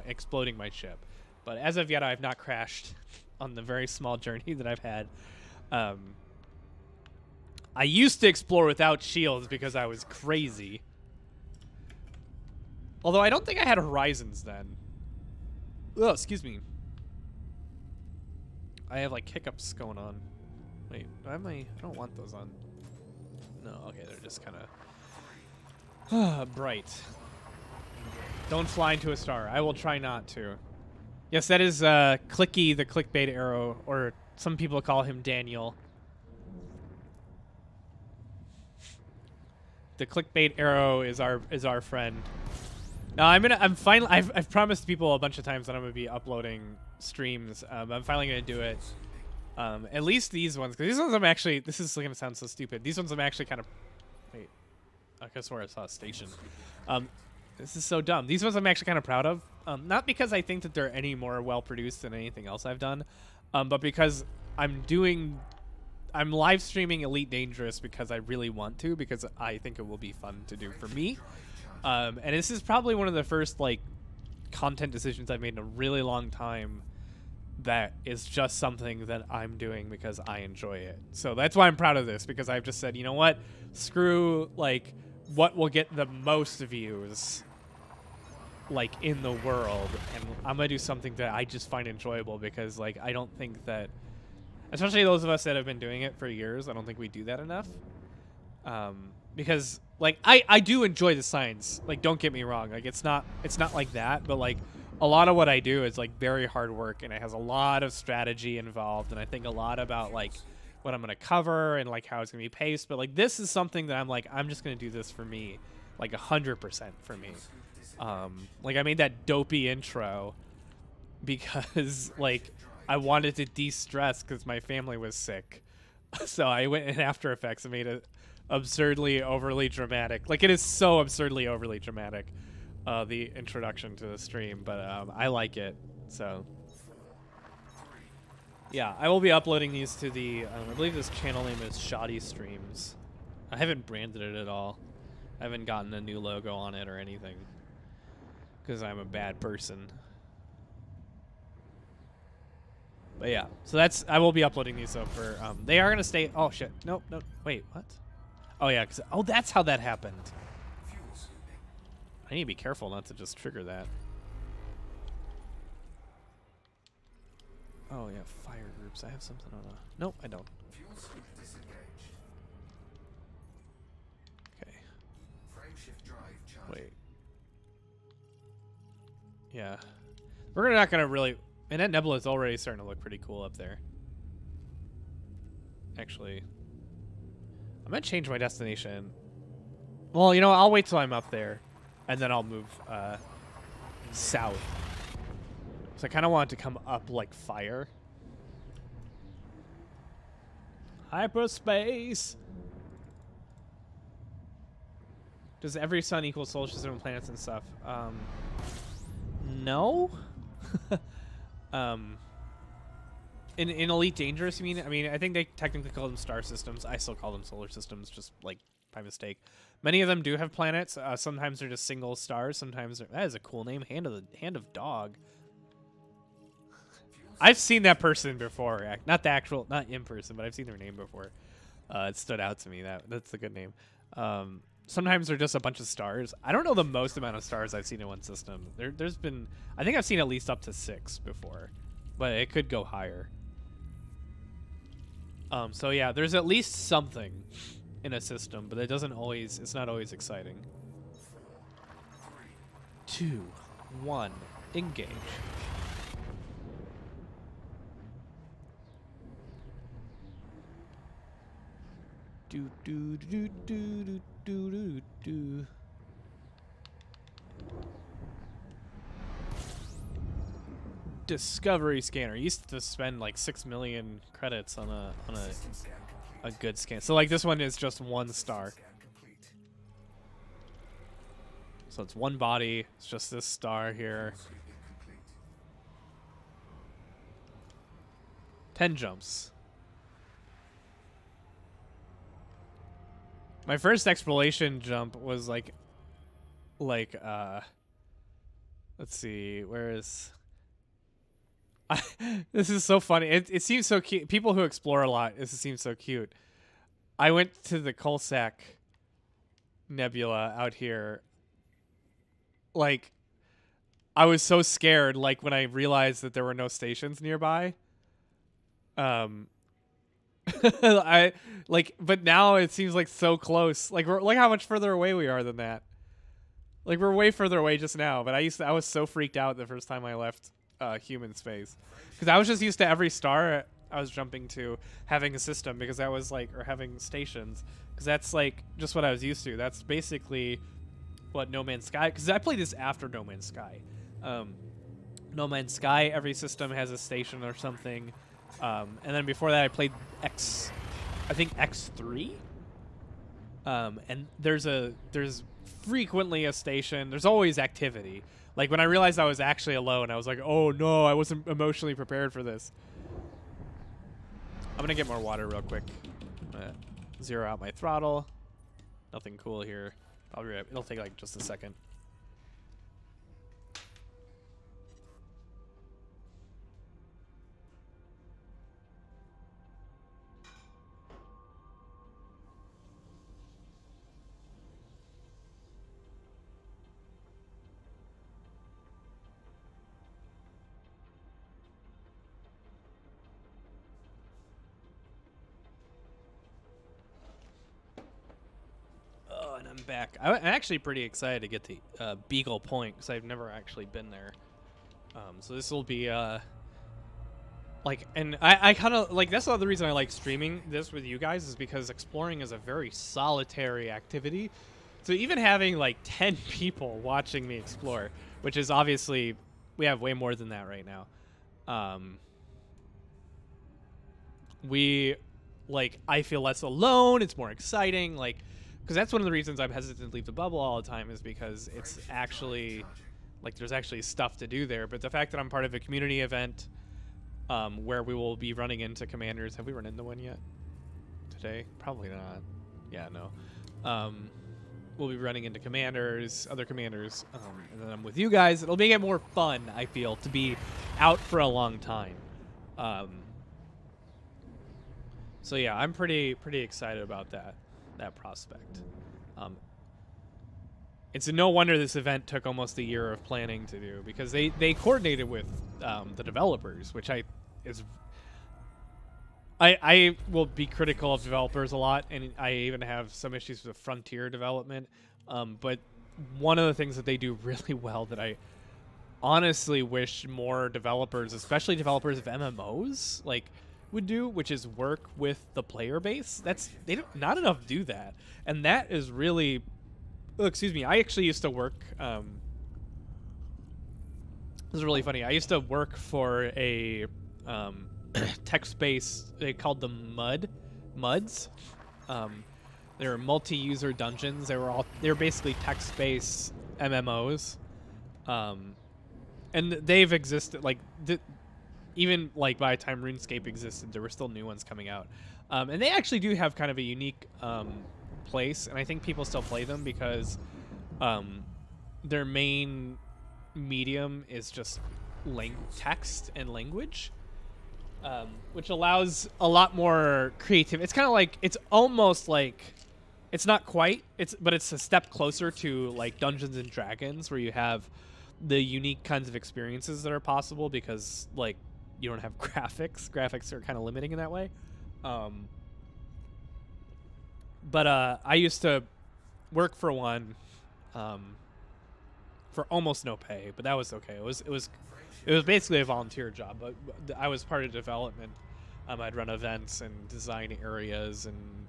exploding my ship. But as of yet, I've not crashed on the very small journey that I've had. I used to explore without shields because I was crazy. Although I don't think I had horizons then. Oh, excuse me. I have like hiccups going on. Wait, I don't want those on. No, okay, they're just kind of bright. Don't fly into a star. I will try not to. Yes, that is Clicky, the clickbait arrow, or some people call him Daniel. The clickbait arrow is our friend. No, I've promised people a bunch of times that I'm gonna be uploading streams. I'm finally gonna do it. At least these ones, because these ones I'm actually. This is gonna sound so stupid. These ones I'm actually kind of. Wait. I guess where I saw a station. This is so dumb. These ones I'm actually kind of proud of. Not because I think that they're any more well produced than anything else I've done, but because I'm live streaming Elite Dangerous because I really want to, because I think it will be fun to do for me. And this is probably one of the first like content decisions I've made in a really long time that is just something that I'm doing because I enjoy it. So that's why I'm proud of this, because I've just said, you know what, screw like what will get the most views like in the world, and I'm gonna do something that I just find enjoyable, because like I don't think that, especially those of us that have been doing it for years, I don't think we do that enough. Because like I do enjoy the science, like don't get me wrong, like it's not like that, but like a lot of what I do is like very hard work, and it has a lot of strategy involved, and I think a lot about like what I'm gonna cover and like how it's gonna be paced. But like this is something that I'm like, I'm just gonna do this for me, like 100% for me. Like I made that dopey intro because like I wanted to de-stress because my family was sick. So I went in After Effects and made it absurdly overly dramatic. Like it is so absurdly overly dramatic, the introduction to the stream, but I like it. So yeah, I will be uploading these to the I believe this channel name is Shoddy Streams. I haven't branded it at all. I haven't gotten a new logo on it or anything, because I'm a bad person. But yeah, so that's, I will be uploading these though for, they are gonna stay, oh shit, nope, wait, what? Oh yeah, cause, oh that's how that happened. I need to be careful not to just trigger that. Oh yeah, fire groups, I have something on a, nope, I don't. Okay. Wait. Yeah. We're not gonna really, and that nebula is already starting to look pretty cool up there. Actually, I'm gonna change my destination. Well, you know, I'll wait till I'm up there, and then I'll move south. So I kind of want it to come up like fire. Hyperspace. Does every sun equal solar system and planets and stuff? No. In Elite Dangerous, you mean? I mean, I think they technically call them star systems. I still call them solar systems, just like by mistake. Many of them do have planets. Sometimes they're just single stars. Sometimes that is a cool name. Hand of Dog. I've seen that person before. Not the actual, not in person, but I've seen their name before. It stood out to me. That's a good name. Sometimes they're just a bunch of stars. I don't know the most amount of stars I've seen in one system. There's been, I think I've seen at least up to 6 before, but it could go higher. So yeah, there's at least something in a system, but it doesn't always, it's not always exciting. 2, 1, engage. Do do do do do do do do. Discovery scanner. You used to spend like 6 million credits on a good scan. So like this one is just 1 star. So it's 1 body. It's just this star here. 10 jumps. My first exploration jump was like let's see, where is this is so funny. It seems so cute. People who explore a lot, this seems so cute. I went to the Coalsack Nebula out here. Like, I was so scared, like, when I realized that there were no stations nearby. I like, but now it seems like so close. Like, look how much further away we are than that. Like, we're way further away just now. But I was so freaked out the first time I left human space, because I was just used to every star I was jumping to having a system, because that was like, or having stations, because that's like just what I was used to. That's basically what No Man's Sky, because I played this after No Man's Sky. No Man's Sky, every system has a station or something. And then before that, I played I think X3. And there's frequently a station. There's always activity. Like when I realized I was actually alone, I was like, oh no, I wasn't emotionally prepared for this. I'm gonna get more water real quick. I'm gonna zero out my throttle. Nothing cool here. Probably it'll take like just a second. And I'm back. I'm actually pretty excited to get to Beagle Point because I've never actually been there. So this will be like, and I kind of like, that's another reason I like streaming this with you guys, is because exploring is a very solitary activity. So even having like 10 people watching me explore, which is obviously, we have way more than that right now. I feel less alone. It's more exciting. Like, because that's one of the reasons I'm hesitant to leave the bubble all the time, is because it's actually, like, there's actually stuff to do there. But the fact that I'm part of a community event where we will be running into commanders. Have we run into one yet today? Probably not. Yeah, no. We'll be running into commanders, other commanders, and then I'm with you guys. It'll make it more fun, I feel, to be out for a long time. So yeah, I'm pretty excited about that prospect. It's no wonder this event took almost a year of planning to do, because they coordinated with the developers, which I will be critical of developers a lot, and I even have some issues with Frontier development. But one of the things that they do really well that I honestly wish more developers, especially developers of MMOs, like, would do, which is work with the player base. Not enough do that, and that is really. Oh, excuse me. I actually used to work. This is really funny. I used to work for a text-based. They called them MUDs. They were multi-user dungeons. They were basically text-based MMOs, and they've existed like. Even like by the time RuneScape existed, there were still new ones coming out. And they actually do have kind of a unique place, and I think people still play them because their main medium is just text and language, which allows a lot more creativity. It's kind of like, it's almost like, it's not quite, but it's a step closer to like Dungeons and Dragons, where you have the unique kinds of experiences that are possible because like, you don't have graphics. Graphics are kind of limiting in that way. But I used to work for one for almost no pay, but that was okay. It was basically a volunteer job, but I was part of development. I'd run events and design areas, and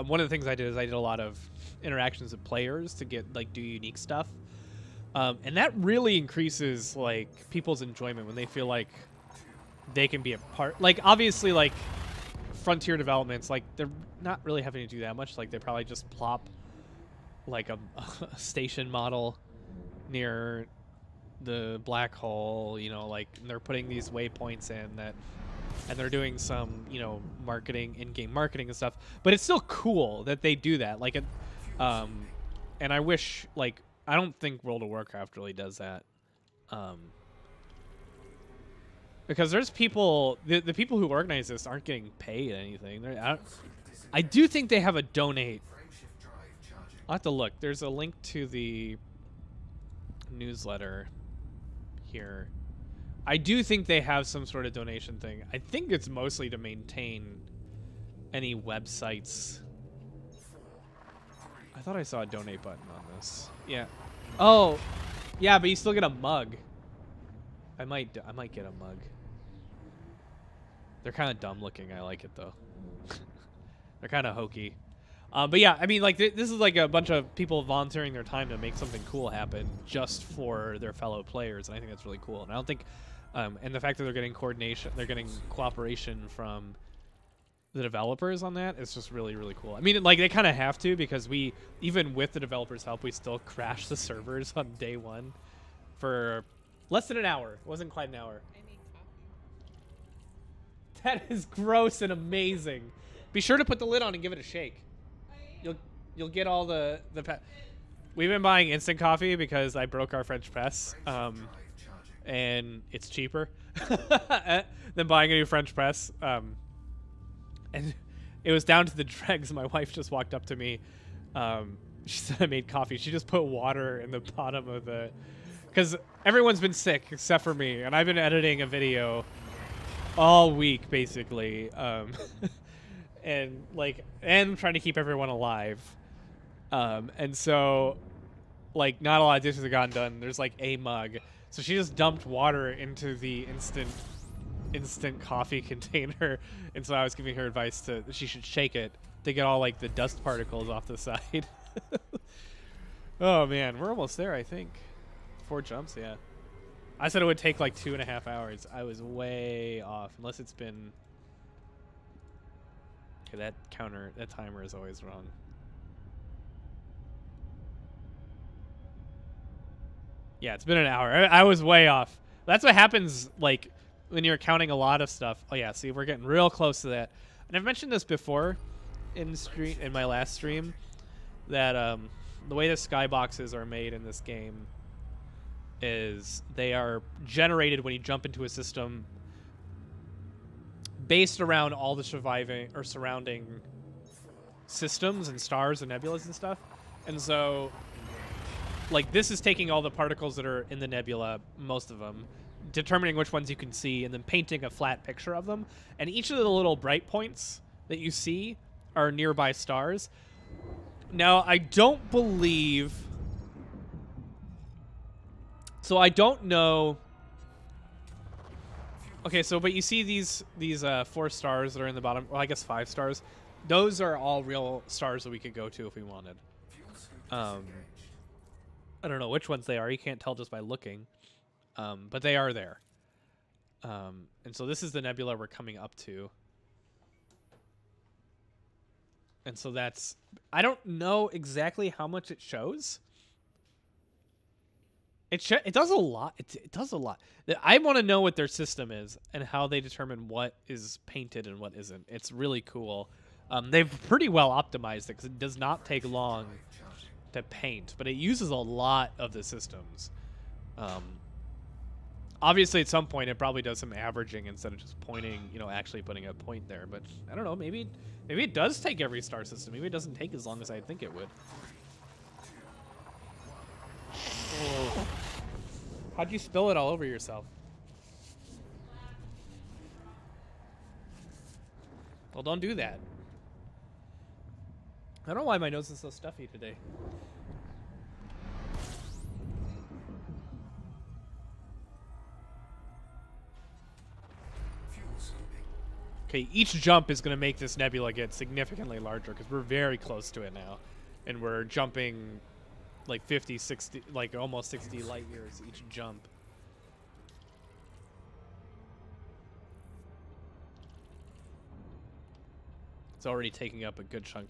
one of the things I did is I did a lot of interactions with players to do unique stuff. And that really increases like people's enjoyment when they feel like they can be a part. Like, obviously, like Frontier developments, like they're not really having to do that much. Like, they probably just plop like a station model near the black hole, you know, like they're putting these waypoints in that, and they're doing some, you know, marketing, in-game marketing and stuff. But it's still cool that they do that. Like, and I wish, like, I don't think World of Warcraft really does that. Because there's people, the people who organize this aren't getting paid anything. I do think they have a donate. I'll have to look. There's a link to the newsletter here. I do think they have some sort of donation thing. I think it's mostly to maintain any websites. I thought I saw a donate button on this. Yeah. Oh, yeah, but you still get a mug. I might get a mug. They're kind of dumb looking. I like it though. They're kind of hokey. But yeah, I mean, like this is like a bunch of people volunteering their time to make something cool happen just for their fellow players, and I think that's really cool. And I don't think, and the fact that they're getting coordination, they're getting cooperation from the developers on that. It's just really, really cool. I mean, like, they kind of have to, because we, even with the developers' help, we still crashed the servers on day one for less than an hour. It wasn't quite an hour. That is gross and amazing. Be sure to put the lid on and give it a shake. You'll get all the We've been buying instant coffee because I broke our French press, and it's cheaper than buying a new French press. And it was down to the dregs. My wife just walked up to me. She said I made coffee. She just put water in the bottom of the, because everyone's been sick except for me, and I've been editing a video all week basically, and trying to keep everyone alive, and so like not a lot of dishes have gotten done. There's like a mug, so she just dumped water into the instant coffee container, and so I was giving her advice to she should shake it to get all like the dust particles off the side. Oh man, we're almost there. I think 4 jumps. Yeah, I said it would take like 2.5 hours. I was way off, unless it's been okay. That timer is always wrong. Yeah, it's been an hour. I was way off. That's what happens like when you're counting a lot of stuff. Oh yeah, see, we're getting real close to that. And I've mentioned this before in my last stream, that the way the skyboxes are made in this game is they are generated when you jump into a system based around all the surrounding systems and stars and nebulas and stuff. And so like this is taking all the particles that are in the nebula, most of them, determining which ones you can see, and then painting a flat picture of them. And each of the little bright points that you see are nearby stars. Now, I don't believe... So I don't know... Okay, so but you see these 4 stars that are in the bottom, well, I guess 5 stars. Those are all real stars that we could go to if we wanted. I don't know which ones they are. You can't tell just by looking. But they are there. And so this is the nebula we're coming up to. And so that's... I don't know exactly how much it shows. It does a lot. It does a lot. I want to know what their system is and how they determine what is painted and what isn't. It's really cool. They've pretty well optimized it because it does not take long to paint, but it uses a lot of the systems. Obviously, at some point, it probably does some averaging instead of just pointing, actually putting a point there. But I don't know. Maybe it does take every star system. Maybe it doesn't take as long as I think it would. Oh. How'd you spill it all over yourself? Well, don't do that. I don't know why my nose is so stuffy today. Okay, each jump is going to make this nebula get significantly larger because we're very close to it now. And we're jumping like 50, 60, like almost 60 light years each jump. It's already taking up a good chunk.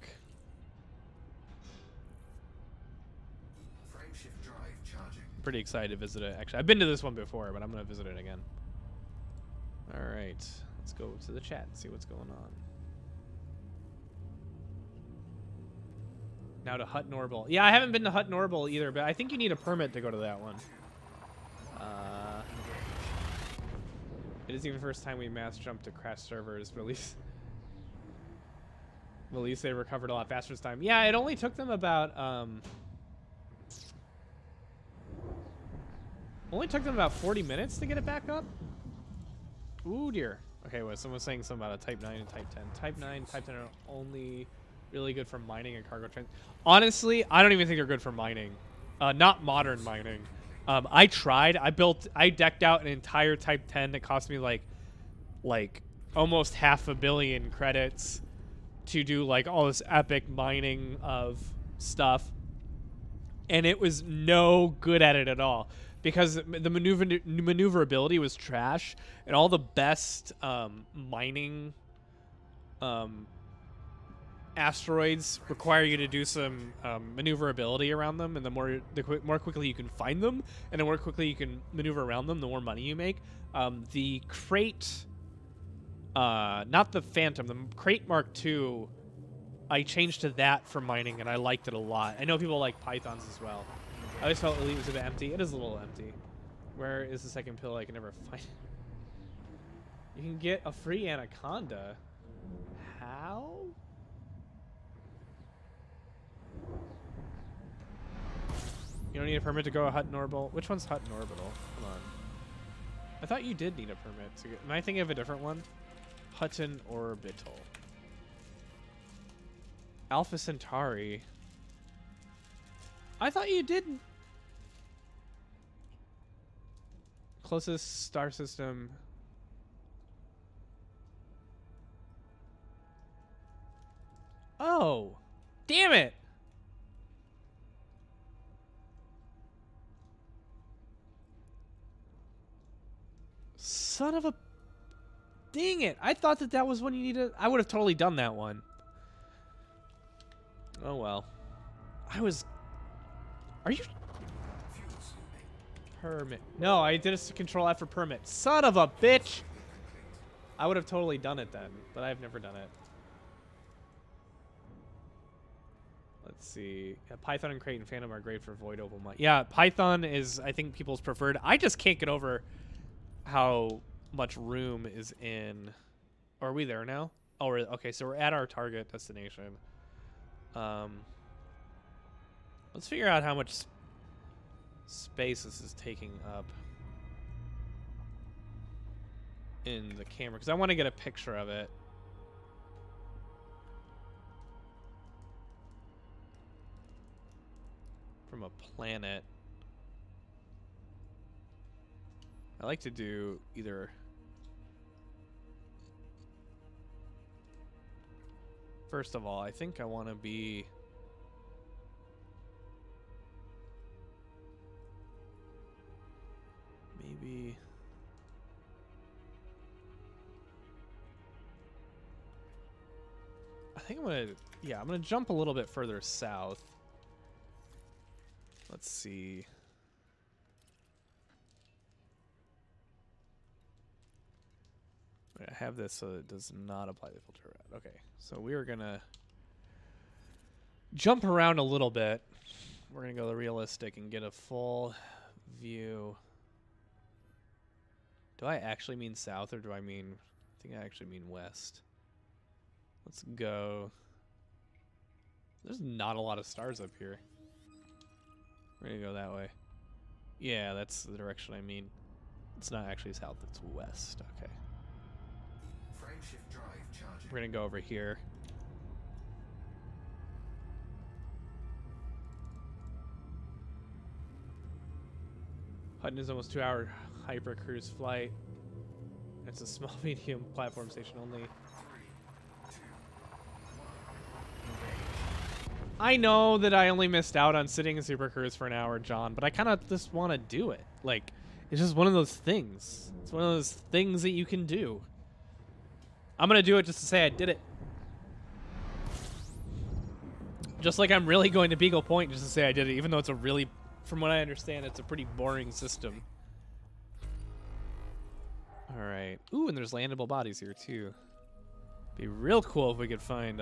Frameshift drive charging. I'm pretty excited to visit it. Actually, I've been to this one before, but I'm going to visit it again. All right. Let's go to the chat and see what's going on. Now to Hut Norval. Yeah, I haven't been to Hut Norval either, but I think you need a permit to go to that one. It is even the first time we mass jumped to crash servers. Release they recovered a lot faster this time. Yeah, it only took them about 40 minutes to get it back up. Ooh dear. Okay, well, someone was saying something about a Type 9 and Type 10. Type 9, Type 10 are only really good for mining and cargo trains. Honestly, I don't even think they're good for mining. Not modern mining. I tried. I decked out an entire Type 10 that cost me like almost 500 million credits to do like all this epic mining of stuff. And it was no good at it at all. Because the maneuverability was trash, and all the best mining asteroids require you to do some maneuverability around them, and more quickly you can find them, and the more quickly you can maneuver around them, the more money you make. The crate, not the Phantom, the crate Mark II, I changed to that for mining, and I liked it a lot. I know people like pythons as well. I always felt Elite was a bit empty. It is a little empty. Where is the second pill? I can never find it. You can get a free anaconda. How? You don't need a permit to go to Hutton Orbital. Which one's Hutton Orbital? Hold on. I thought you did need a permit to get. Am I thinking of a different one? Hutton Orbital. Alpha Centauri. I thought you didn't. Closest star system. Oh, damn it. Son of a... Dang it. I thought that was one you needed. I would have totally done that one. Oh, well. Are you... Permit. No, I did a Control F for permit. Son of a bitch! I would have totally done it then, but I've never done it. Let's see. Yeah, Python and Crate and Phantom are great for void opal mine. Yeah, Python is, I think, people's preferred. I just can't get over how much room is in... Are we there now? Oh, okay, so we're at our target destination. Let's figure out how much space this is taking up in the camera, because I want to get a picture of it. From a planet. I like to do either... First of all, I think I want to be... Maybe... I think I'm going to... Yeah, I'm going to jump a little bit further south. Let's see. I have this so it does not apply the filter route. Okay, so we are going to jump around a little bit. We're going to go the realistic and get a full view. Do I actually mean south, or do I mean... I think I actually mean west. Let's go... There's not a lot of stars up here. We're going to go that way. Yeah, that's the direction I mean. It's not actually south, it's west. Okay. Frameshift drive charging. We're going to go over here. Hutton is almost 2-hour hyper cruise flight. It's a small medium platform station only. 3, 2, 1. I know that I only missed out on sitting in super cruise for an hour, John, but I kind of just want to do it. Like, it's just one of those things. It's one of those things that you can do. I'm going to do it just to say I did it. Just like I'm really going to Beagle Point just to say I did it, even though it's a really... From what I understand, it's a pretty boring system. All right. Ooh, and there's landable bodies here, too. Be real cool if we could find...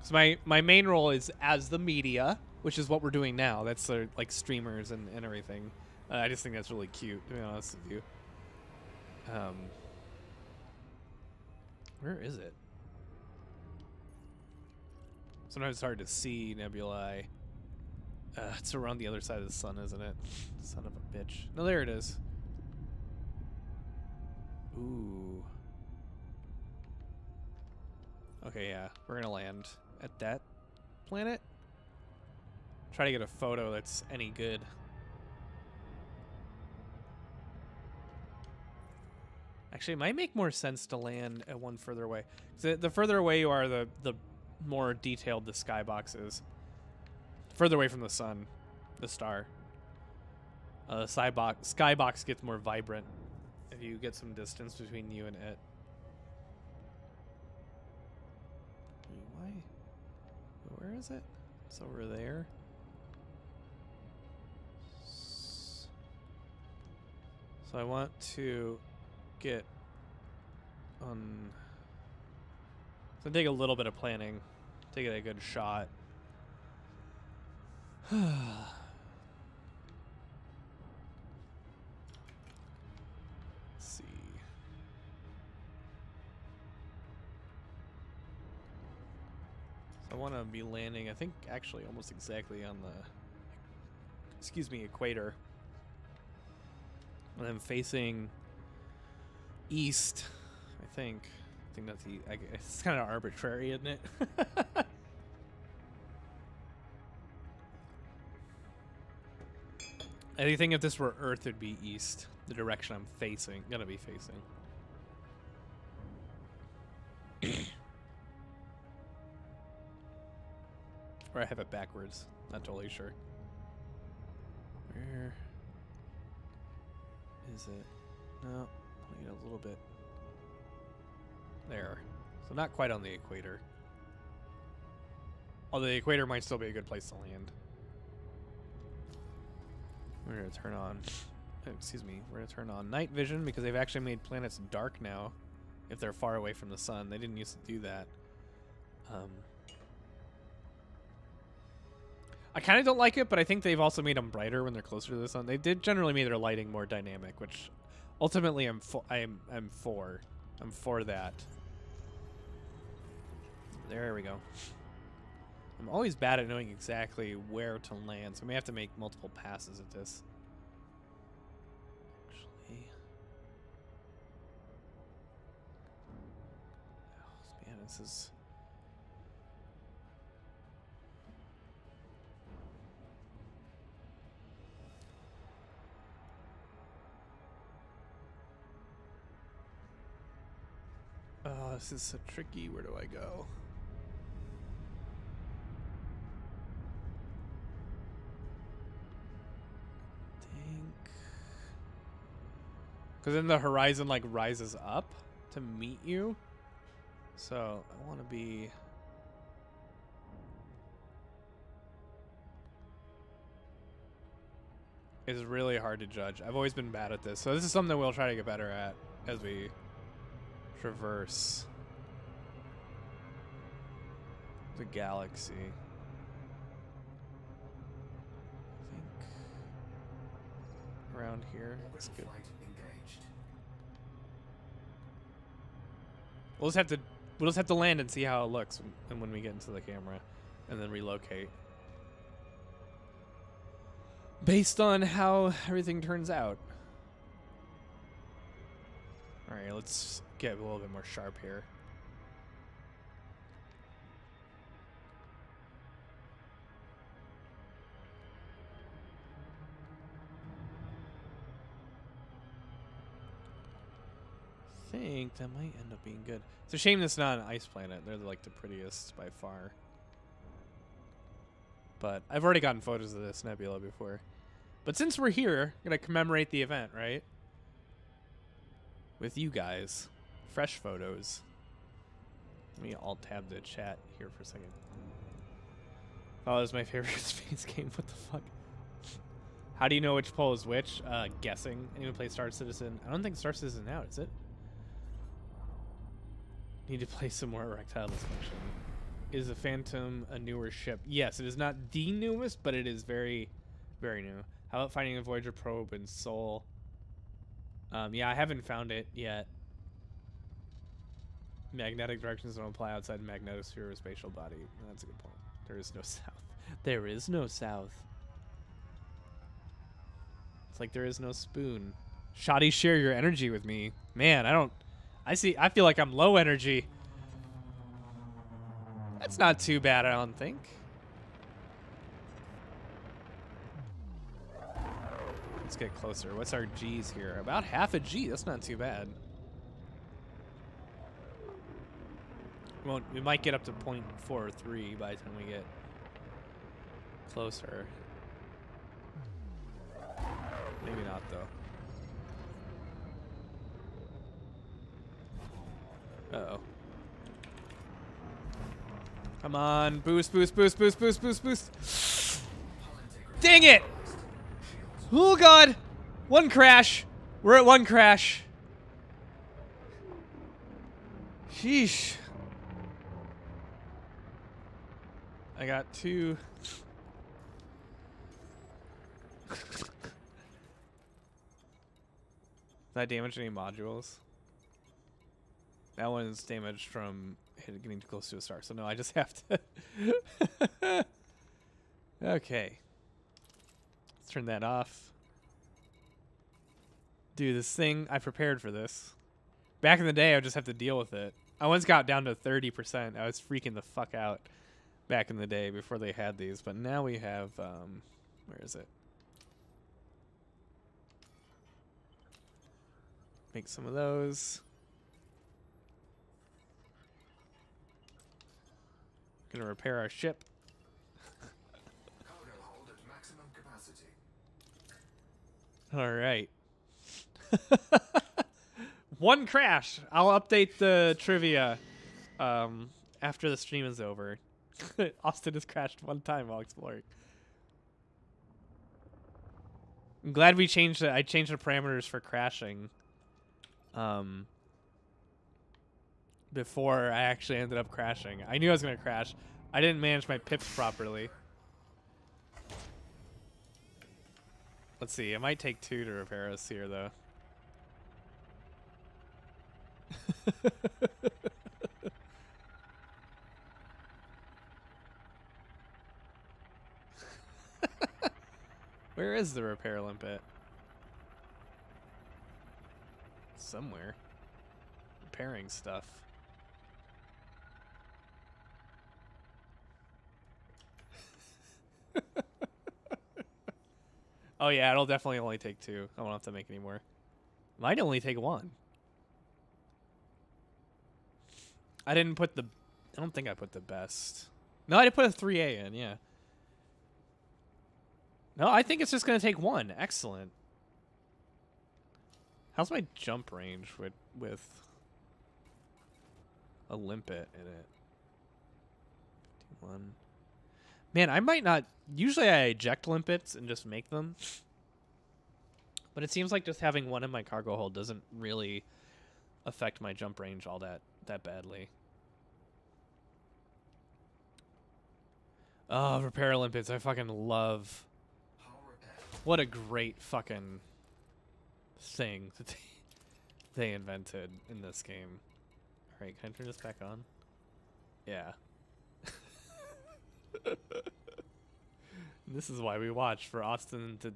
So my main role is as the media, which is what we're doing now. That's like streamers and everything. I just think that's really cute, to be honest with you. Where is it? Sometimes it's hard to see nebulae. It's around the other side of the sun, isn't it? Son of a bitch. No, there it is. Ooh. Okay, yeah. We're gonna land at that planet. Try to get a photo that's any good. Actually, it might make more sense to land at one further away. The further away you are, the more detailed the skybox is. Further away from the sun, the star. The skybox gets more vibrant if you get some distance between you and it. where is it? It's over there. So I want to get on. So take a little bit of planning, take it a good shot. Let's see. So I want to be landing, I think, actually almost exactly on the, excuse me, equator. And I'm facing east, I think. I think that's the. It's kind of arbitrary, isn't it? I think if this were Earth, it'd be east. The direction I'm facing, gonna be facing. Or I have it backwards. Not totally sure. Where is it? No, I need a little bit. There. So not quite on the equator. Although the equator might still be a good place to land. We're going to turn on... excuse me. We're going to turn on night vision because they've actually made planets dark now if they're far away from the sun. They didn't used to do that. I kind of don't like it, but I think they've also made them brighter when they're closer to the sun. They did generally make their lighting more dynamic, which ultimately I'm for. I'm for that. There we go. I'm always bad at knowing exactly where to land, so I may have to make multiple passes at this. Actually, oh, man, this is. Oh, this is so tricky. Where do I go? Because then the horizon like rises up to meet you. So I want to be. It's really hard to judge. I've always been bad at this. So this is something we'll try to get better at as we traverse the galaxy. I think around here. That's good. We'll just have to land and see how it looks and when we get into the camera and then relocate. Based on how everything turns out. All right, let's get a little bit more sharp here. I think that might end up being good. It's a shame this is not an ice planet. They're like the prettiest by far. But I've already gotten photos of this nebula before. But since we're here, I'm going to commemorate the event, right? With you guys. Fresh photos. Let me alt-tab the chat here for a second. Oh, that was my favorite space game. What the fuck? How do you know which pole is which? Guessing. Anyone play Star Citizen? I don't think Star Citizen out, is it? Need to play some more erectile dysfunction. Is the Phantom a newer ship? Yes, it is not the newest, but it is very, very new. How about finding a Voyager probe in Sol? Yeah, I haven't found it yet. Magnetic directions don't apply outside the magnetosphere or spatial body. That's a good point. There is no south. There is no south. It's like there is no spoon. Shoddy, share your energy with me. Man, I feel like I'm low energy. That's not too bad, I don't think. Let's get closer. What's our G's here? About half a G. That's not too bad. We might get up to 0.43 by the time we get closer. Maybe not, though. Uh-oh. Come on. Boost, boost, boost, boost, boost, boost, boost. Dang it! Oh, God. One crash. We're at one crash. Sheesh. I got two. Did I damage any modules? That one's damaged from getting too close to a star. So no, I just have to. Okay. Let's turn that off. Dude, this thing, I prepared for this. Back in the day, I would just have to deal with it. I once got down to 30%. I was freaking the fuck out back in the day before they had these. But now we have, where is it? Make some of those. Gonna repair our ship. Cargo hold at maximum capacity. All right. One crash. I'll update the trivia after the stream is over. Austin has crashed one time while exploring. I'm glad we changed it. I changed the parameters for crashing before I actually ended up crashing. I knew I was going to crash. I didn't manage my pips properly. Let's see. It might take 2 to repair us here, though. Where is the repair limpet? Somewhere. Repairing stuff. Oh yeah, it'll definitely only take 2. I won't have to make any more. Might only take 1. I didn't put the... I don't think I put the best. No, I did put a 3A in, yeah. No, I think it's just going to take 1. Excellent. How's my jump range with a limpet in it? 51. Man, I might not... Usually I eject limpets and just make them. But it seems like just having 1 in my cargo hold doesn't really affect my jump range all that badly. Oh, repair limpets. I fucking love... What a great fucking thing that they invented in this game. Alright, can I turn this back on? Yeah. This is why we watch, for Austin to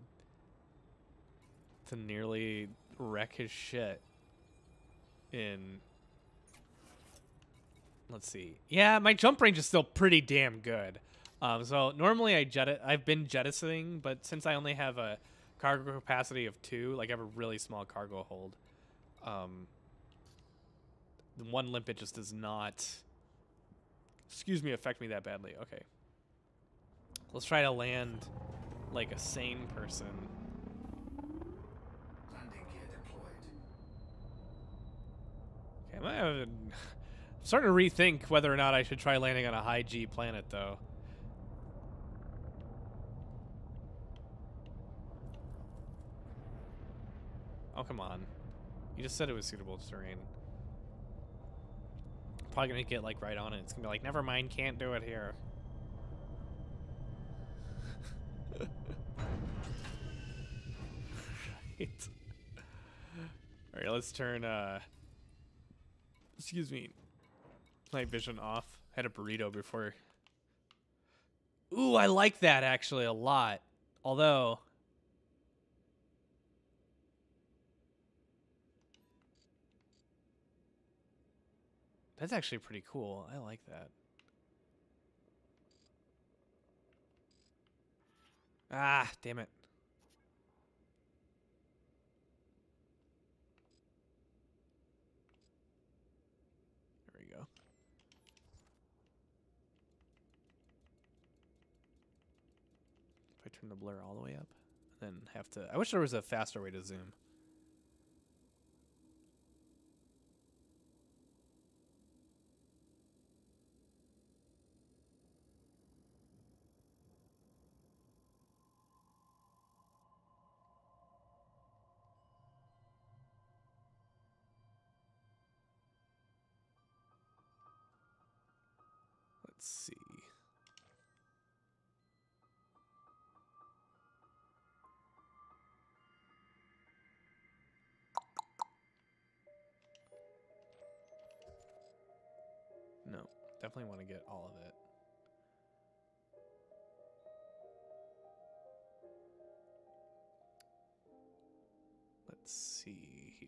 nearly wreck his shit in... Let's see. Yeah, my jump range is still pretty damn good. So normally I've been jettisoning, but since I only have a cargo capacity of 2, like I have a really small cargo hold, the 1 limpet just does not, affect me that badly. Okay. Let's try to land like a sane person. Landing gear deployed. Okay, I'm starting to rethink whether or not I should try landing on a high G planet, though. Oh, come on. You just said it was suitable terrain. Probably gonna get like right on it. It's gonna be like, never mind, can't do it here. Right. Alright, let's turn excuse me, night vision off. Had a burrito before. Ooh, I like that actually a lot. Although that's actually pretty cool. I like that. Ah, damn it. There we go. If I turn the blur all the way up, then have to... I wish there was a faster way to zoom. Let's see. No, definitely want to get all of it. Let's see here.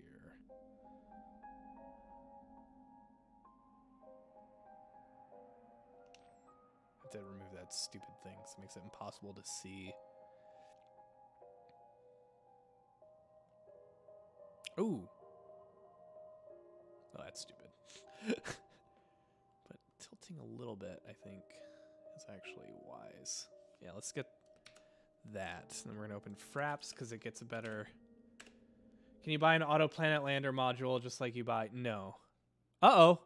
I have to remove that stupid thing because it makes it impossible to see. Ooh. Oh, that's stupid. But tilting a little bit, I think, is actually wise. Yeah, let's get that. And then we're going to open Fraps because it gets a better... Can you buy an auto planet lander module just like you buy? No. Uh-oh.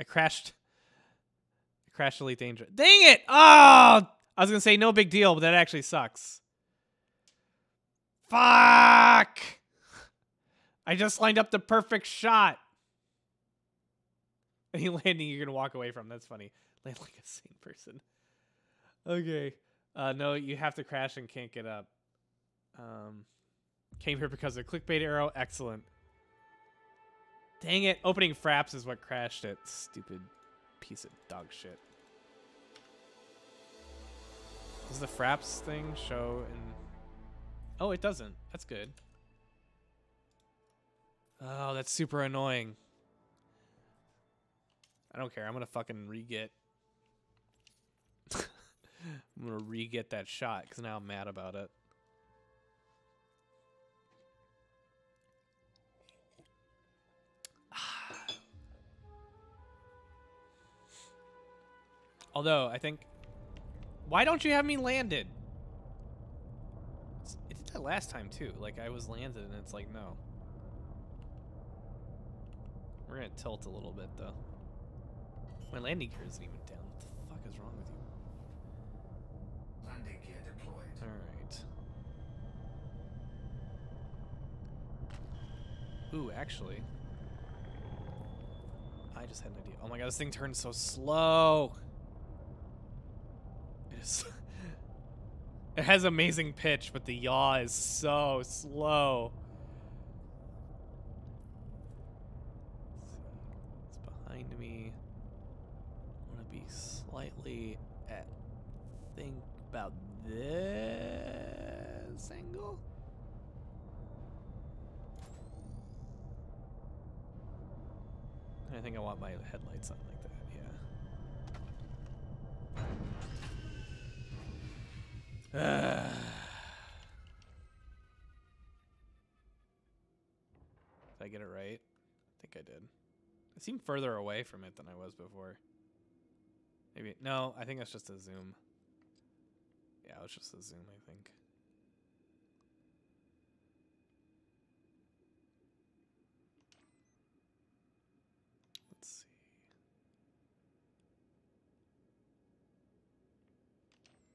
I crashed Elite Danger. Dang it! Oh! I was going to say no big deal, but that actually sucks. Fuck! I just lined up the perfect shot. Any landing you're going to walk away from. That's funny. Land like a sane person. Okay. No, you have to crash and can't get up. Came here because of clickbait arrow. Excellent. Dang it. Opening Fraps is what crashed it. Stupid piece of dog shit. Does the Fraps thing show in... Oh, it doesn't. That's good. Oh, that's super annoying. I don't care. I'm going to fucking re-get... I'm going to re-get that shot because now I'm mad about it. Although, I think... Why don't you have me landed? It did that last time, too. Like, I was landed, and it's like, no. We're going to tilt a little bit, though. My landing gear isn't even down. What the fuck is wrong with you? Landing gear deployed. Alright. Ooh, actually... I just had an idea. Oh my god, this thing turns so slow! It is... It has amazing pitch, but the yaw is so slow. It's behind me. I want to be slightly at... Think about this angle? I think I want my headlights on like that, yeah. Did I get it right? I think I did. I seemed further away from it than I was before. Maybe, no, I think that's just a zoom. Yeah, it was just a zoom, I think. Let's see.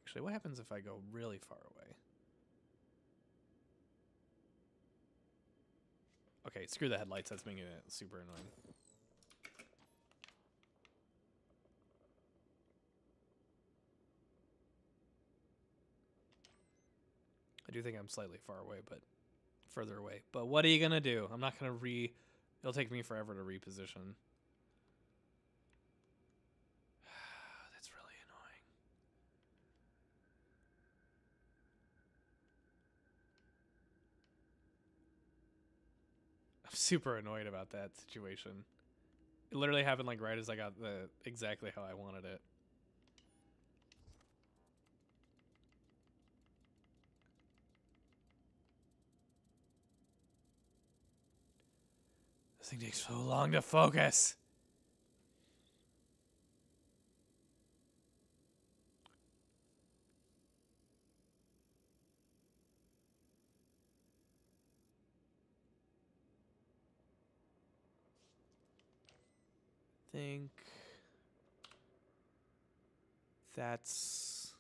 Actually, what happens if I go really far away? Okay, screw the headlights. That's making it super annoying. I do think I'm slightly far away, but further away. But what are you going to do? I'm not going to It'll take me forever to reposition. That's really annoying. I'm super annoyed about that situation. It literally happened like right as I got exactly how I wanted it. This thing takes so long to focus. Think that's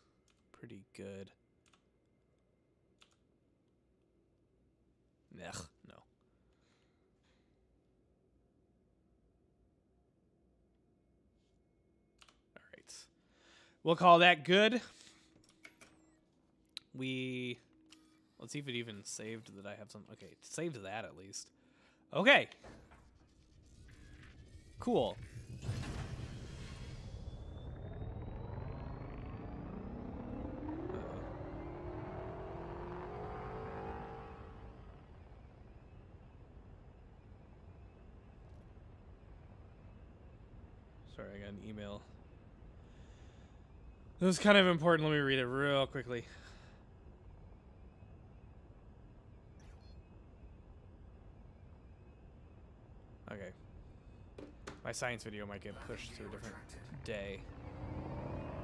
pretty good. Ugh, no. All right. We'll call that good. Let's see if it even saved that I have some. Okay, it saved that at least. Okay. Cool. Sorry, I got an email. It was kind of important. Let me read it real quickly. Okay. My science video might get pushed to a different day.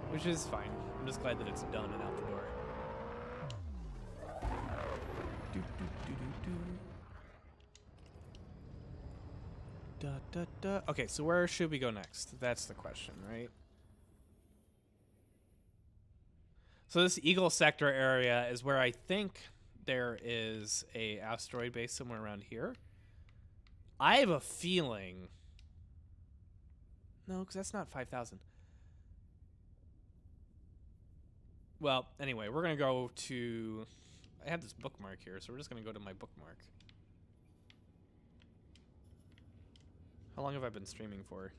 Which is fine. I'm just glad that it's done and out the door. Okay, so where should we go next? That's the question, right? So this Eagle Sector area is where I think there is a asteroid base somewhere around here. I have a feeling... No, because that's not 5,000. Well, anyway, we're going to go to... I had this bookmark here, so we're just going to go to my bookmark. How long have I been streaming for?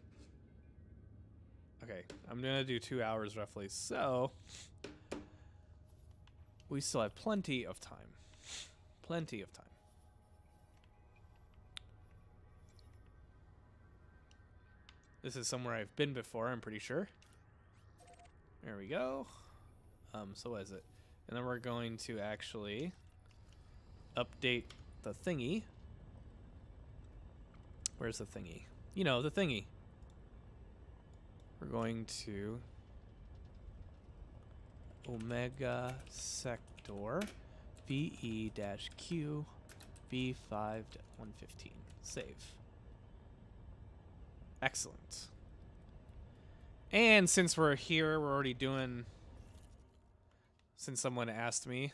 Okay, I'm going to do 2 hours roughly, so... We still have plenty of time. Plenty of time. This is somewhere I've been before, I'm pretty sure. There we go. So what is it? And then we're going to actually update the thingy. Where's the thingy? You know, the thingy. We're going to Omega Sector VE-Q V5-115. Save. Excellent. And since we're here, we're already doing... Since someone asked me,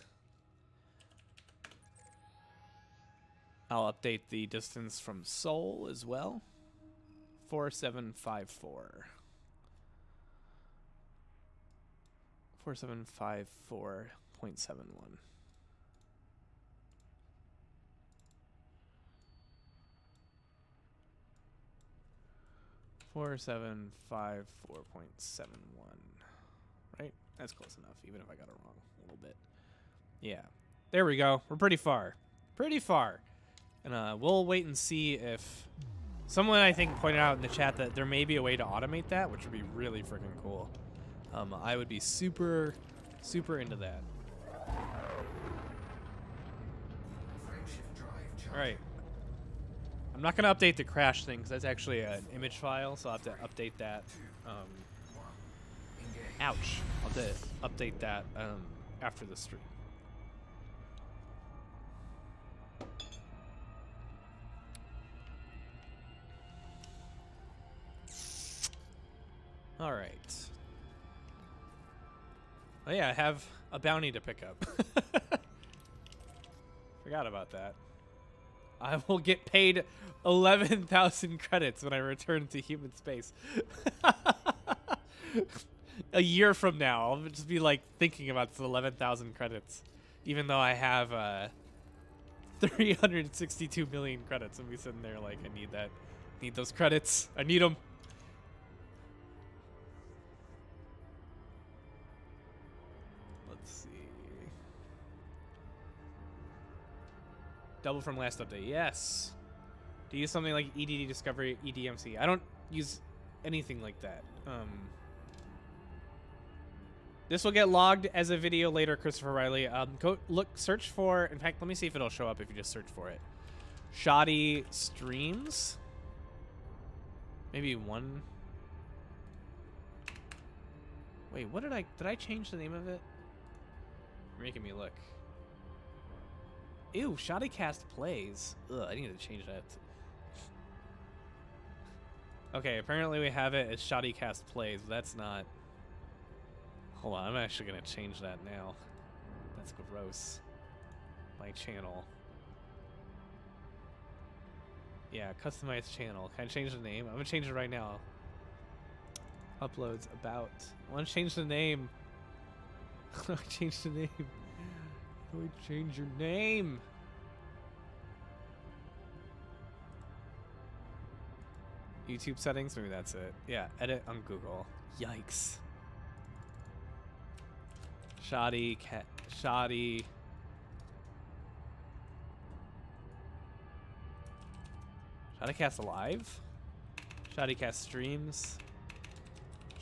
I'll update the distance from Seoul as well. 4754. 4754.71. Right? That's close enough, even if I got it wrong a little bit. Yeah. There we go. We're pretty far. Pretty far. And we'll wait and see if... Someone, I think, pointed out in the chat that there may be a way to automate that, which would be really freaking cool. I would be super, super into that. Alright. I'm not going to update the crash thing, because that's actually an image file, so I'll have to update that. Ouch. I'll have to update that after the stream. All right. Oh yeah, I have a bounty to pick up. Forgot about that. I will get paid 11,000 credits when I return to human space. A year from now, I'll just be like thinking about this 11,000 credits, even though I have 362 million credits. I'll be sitting there like, I need that, need those credits. I need them. Let's see. Double from last update. Yes. Do you use something like EDD Discovery, EDMC? I don't use anything like that. This will get logged as a video later, Christopher Riley. Go look, search for. In fact, let me see if it'll show up if you just search for it. Shoddy streams. Maybe one. Wait, what did I change the name of it? You're making me look. Ew, Shoddycast plays. Ugh, I need to change that. Okay, apparently we have it as Shoddycast plays, but that's not. Hold on, I'm actually gonna change that now. That's gross. My channel. Yeah, customize channel. Can I change the name? I'm gonna change it right now. Uploads about. I want to change the name. How do I change the name? How do I change your name? YouTube settings? Maybe that's it. Yeah, edit on Google. Yikes. Shoddy cat. Shoddy. Shoddycast Live? Shoddycast Streams?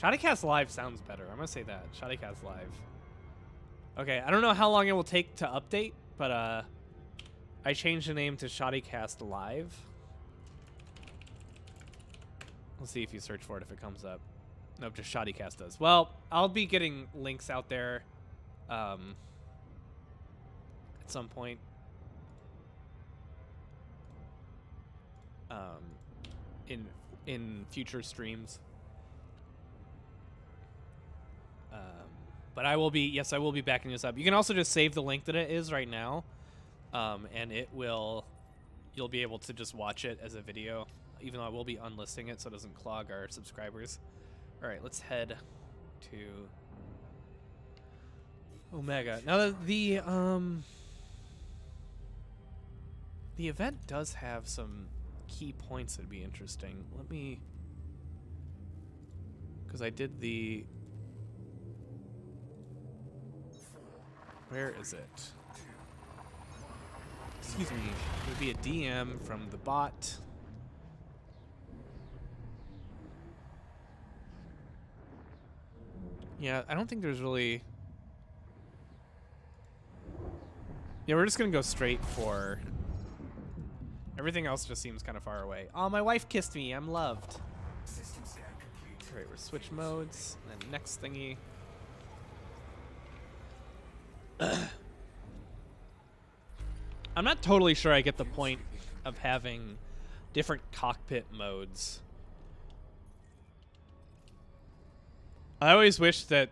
Shoddycast Live sounds better. I'm gonna say that. Shoddycast Live. Okay, I don't know how long it will take to update, but I changed the name to Shoddycast Live. We'll see if you search for it if it comes up. Nope, just Shoddycast does. Well, I'll be getting links out there at some point. In future streams. But I will be, yes, I will be backing this up. You can also just save the link that it is right now, and it will, you'll be able to just watch it as a video, even though I will be unlisting it so it doesn't clog our subscribers. All right, let's head to Omega. Now the event does have some key points that'd be interesting. Let me, because I did the, where is it? Excuse me. It would be a DM from the bot. Yeah, I don't think there's really, yeah, we're just gonna go straight for, everything else just seems kind of far away. Oh, my wife kissed me. I'm loved. All right, we're switch modes. And then next thingy. I'm not totally sure I get the point of having different cockpit modes. I always wish that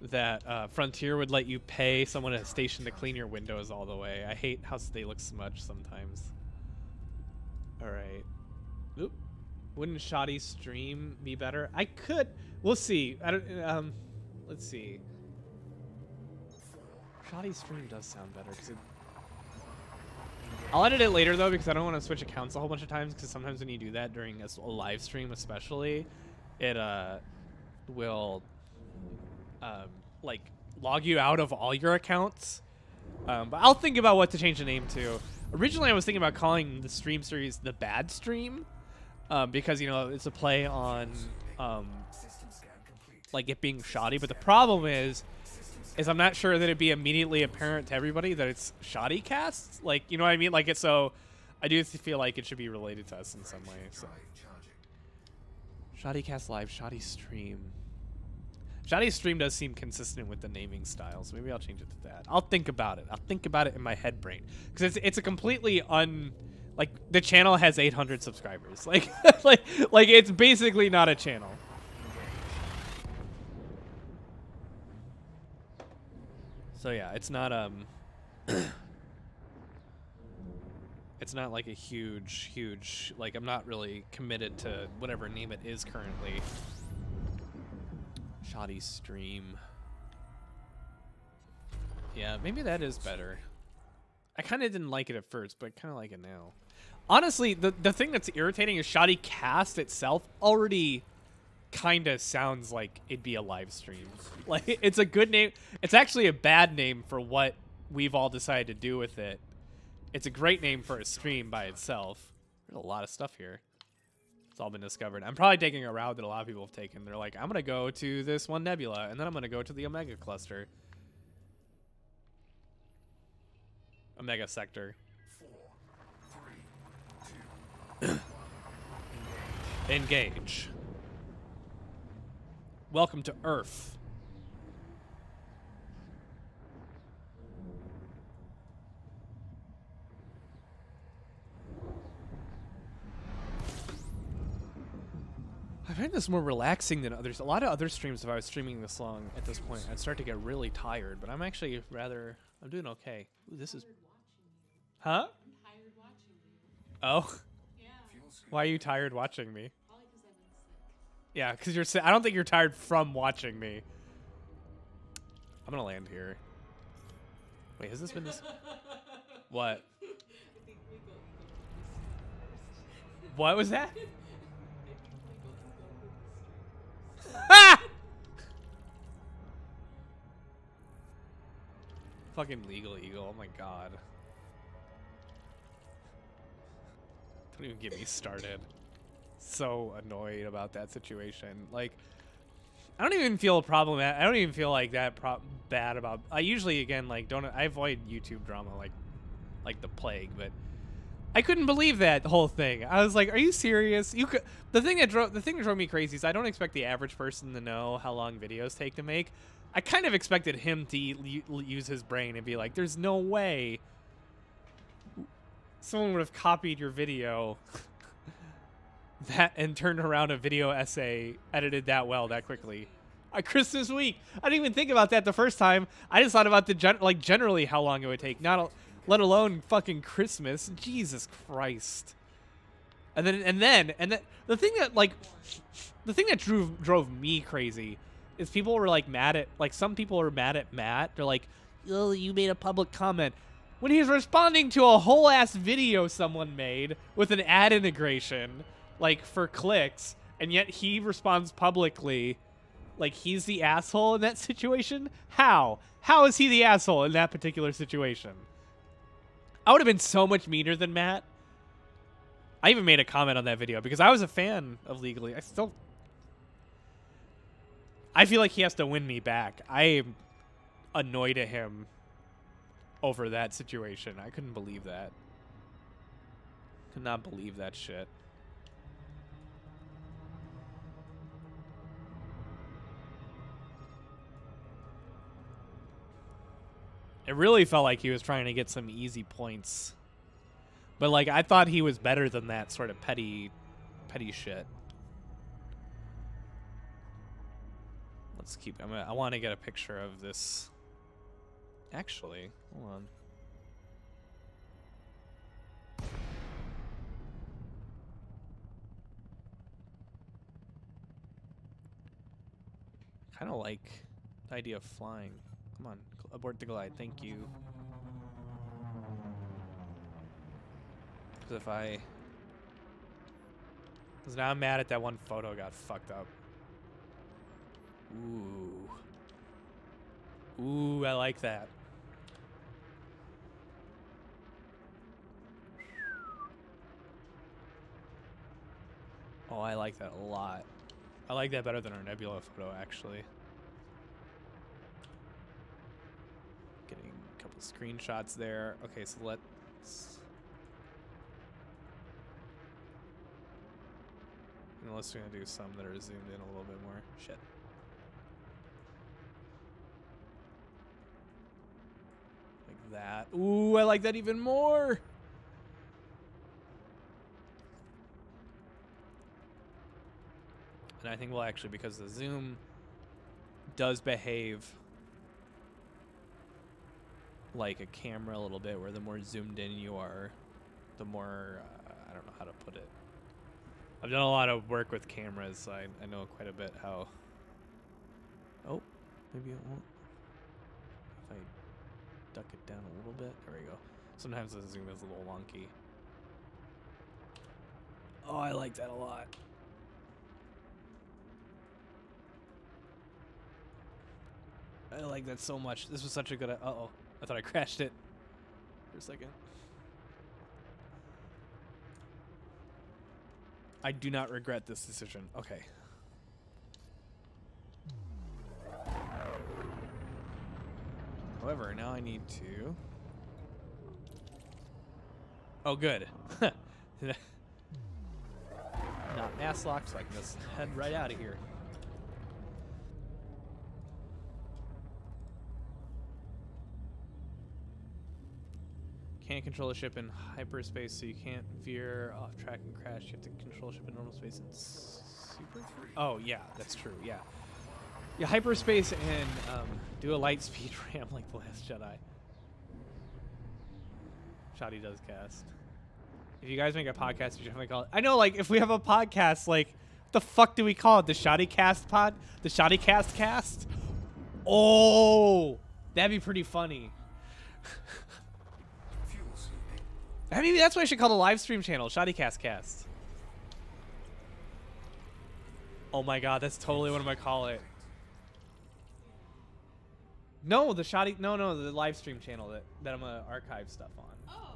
that Frontier would let you pay someone at a station to clean your windows all the way. I hate how they look smudged sometimes. All right. Oop. Wouldn't Shoddy stream be better? I could. We'll see. I don't. Let's see. Shoddy stream does sound better because I'll edit it later though because I don't want to switch accounts a whole bunch of times because sometimes when you do that during a live stream, especially, it will like log you out of all your accounts. But I'll think about what to change the name to. Originally, I was thinking about calling the stream series The Bad Stream because, you know, it's a play on like it being shoddy. But the problem is I'm not sure that it'd be immediately apparent to everybody that it's shoddy cast. Like, you know what I mean? Like, it's so I do feel like it should be related to us in some way. So, Shoddy cast live, shoddy stream. Shoddy stream does seem consistent with the naming style, so maybe I'll change it to that. I'll think about it. I'll think about it in my head brain because it's a completely like the channel has 800 subscribers. Like like it's basically not a channel. So yeah, it's not it's not like a huge like I'm not really committed to whatever name it is currently. Shoddy stream. Yeah, maybe that is better. I kind of didn't like it at first, but I kind of like it now. Honestly, the thing that's irritating is Shoddy cast itself already kind of sounds like it'd be a live stream. Like, it's a good name. It's actually a bad name for what we've all decided to do with it. It's a great name for a stream by itself. There's a lot of stuff here. It's all been discovered. I'm probably taking a route that a lot of people have taken. They're like, I'm going to go to this one nebula, and then I'm going to go to the Omega cluster. Omega sector. 4, 3, 2. Engage. Welcome to Earth. I find this more relaxing than others. A lot of other streams, if I was streaming this long at this point, I'd start to get really tired, but I'm actually I'm doing okay. Ooh, this is... Huh? I'm tired watching you. Oh. Yeah. Why are you tired watching me? Probably because I've been sick. Yeah, because I don't think you're tired from watching me. I'm gonna land here. Wait, has this been this? What? I think we go first. What was that? I think we go with the stream first. Ah! Fucking legal eagle. Oh my god. Don't even get me started. So annoyed about that situation. Like, I don't even feel a problem. I don't even feel like that bad about. I usually, again, like, I avoid YouTube drama like the plague, but I couldn't believe that whole thing. I was like, "Are you serious?" The thing that drove me crazy is I don't expect the average person to know how long videos take to make. I kind of expected him to use his brain and be like, "There's no way someone would have copied your video that and turned around a video essay edited that well that quickly." Christmas week. I didn't even think about that the first time. I just thought about the generally how long it would take, let alone fucking Christmas. Jesus Christ. And then the thing that drove me crazy is people were like mad at, like, some people are mad at Matt. They're like, "Oh, you made a public comment," when he's responding to a whole ass video someone made with an ad integration, like, for clicks, and yet he responds publicly like he's the asshole in that situation. How is he the asshole in that particular situation? I would have been so much meaner than Matt. I even made a comment on that video because I was a fan of Legally. I feel like he has to win me back. I am annoyed at him over that situation. I couldn't believe that. Could not believe that shit. It really felt like he was trying to get some easy points. But, like, I thought he was better than that sort of petty shit. Let's keep... I want to get a picture of this. Actually, hold on. Kind of like the idea of flying. Come on, abort the glide. Thank you. Because because now I'm mad at that one photo got fucked up. Ooh, I like that. Oh, I like that a lot. I like that better than our nebula photo, actually. Getting a couple screenshots there. Okay, so let's... Unless we're going to do some that are zoomed in a little bit more. Shit. Like that. Ooh, I like that even more! And I think, well, actually, because the zoom does behave like a camera a little bit, where the more zoomed in you are, the more, I don't know how to put it. I've done a lot of work with cameras, so I know quite a bit how... Oh, maybe it won't. If I duck it down a little bit. There we go. Sometimes the zoom is a little wonky. Oh, I like that a lot. I like that so much. This was such a good... Uh-oh. I thought I crashed it for a second. I do not regret this decision. Okay. However, now I need to... Oh, good. Not mass lock, so I can just head right out of here. Can't control a ship in hyperspace, so you can't veer off track and crash. You have to control a ship in normal space and super. Oh yeah, that's true. Yeah, yeah, hyperspace and do a light speed ram like the Last Jedi. Shoddy does cast. If you guys make a podcast, you should definitely call it. I know, like, if we have a podcast, like, The fuck do we call it? The Shoddy Cast pod? The Shoddy Cast cast? Oh, that'd be pretty funny. Fuel sweeping. Maybe that's what I should call the live stream channel, Shoddy Cast cast. Oh my god, that's totally what I'm gonna call it. No, the Shoddy, no, the live stream channel that I'm gonna archive stuff on. Oh.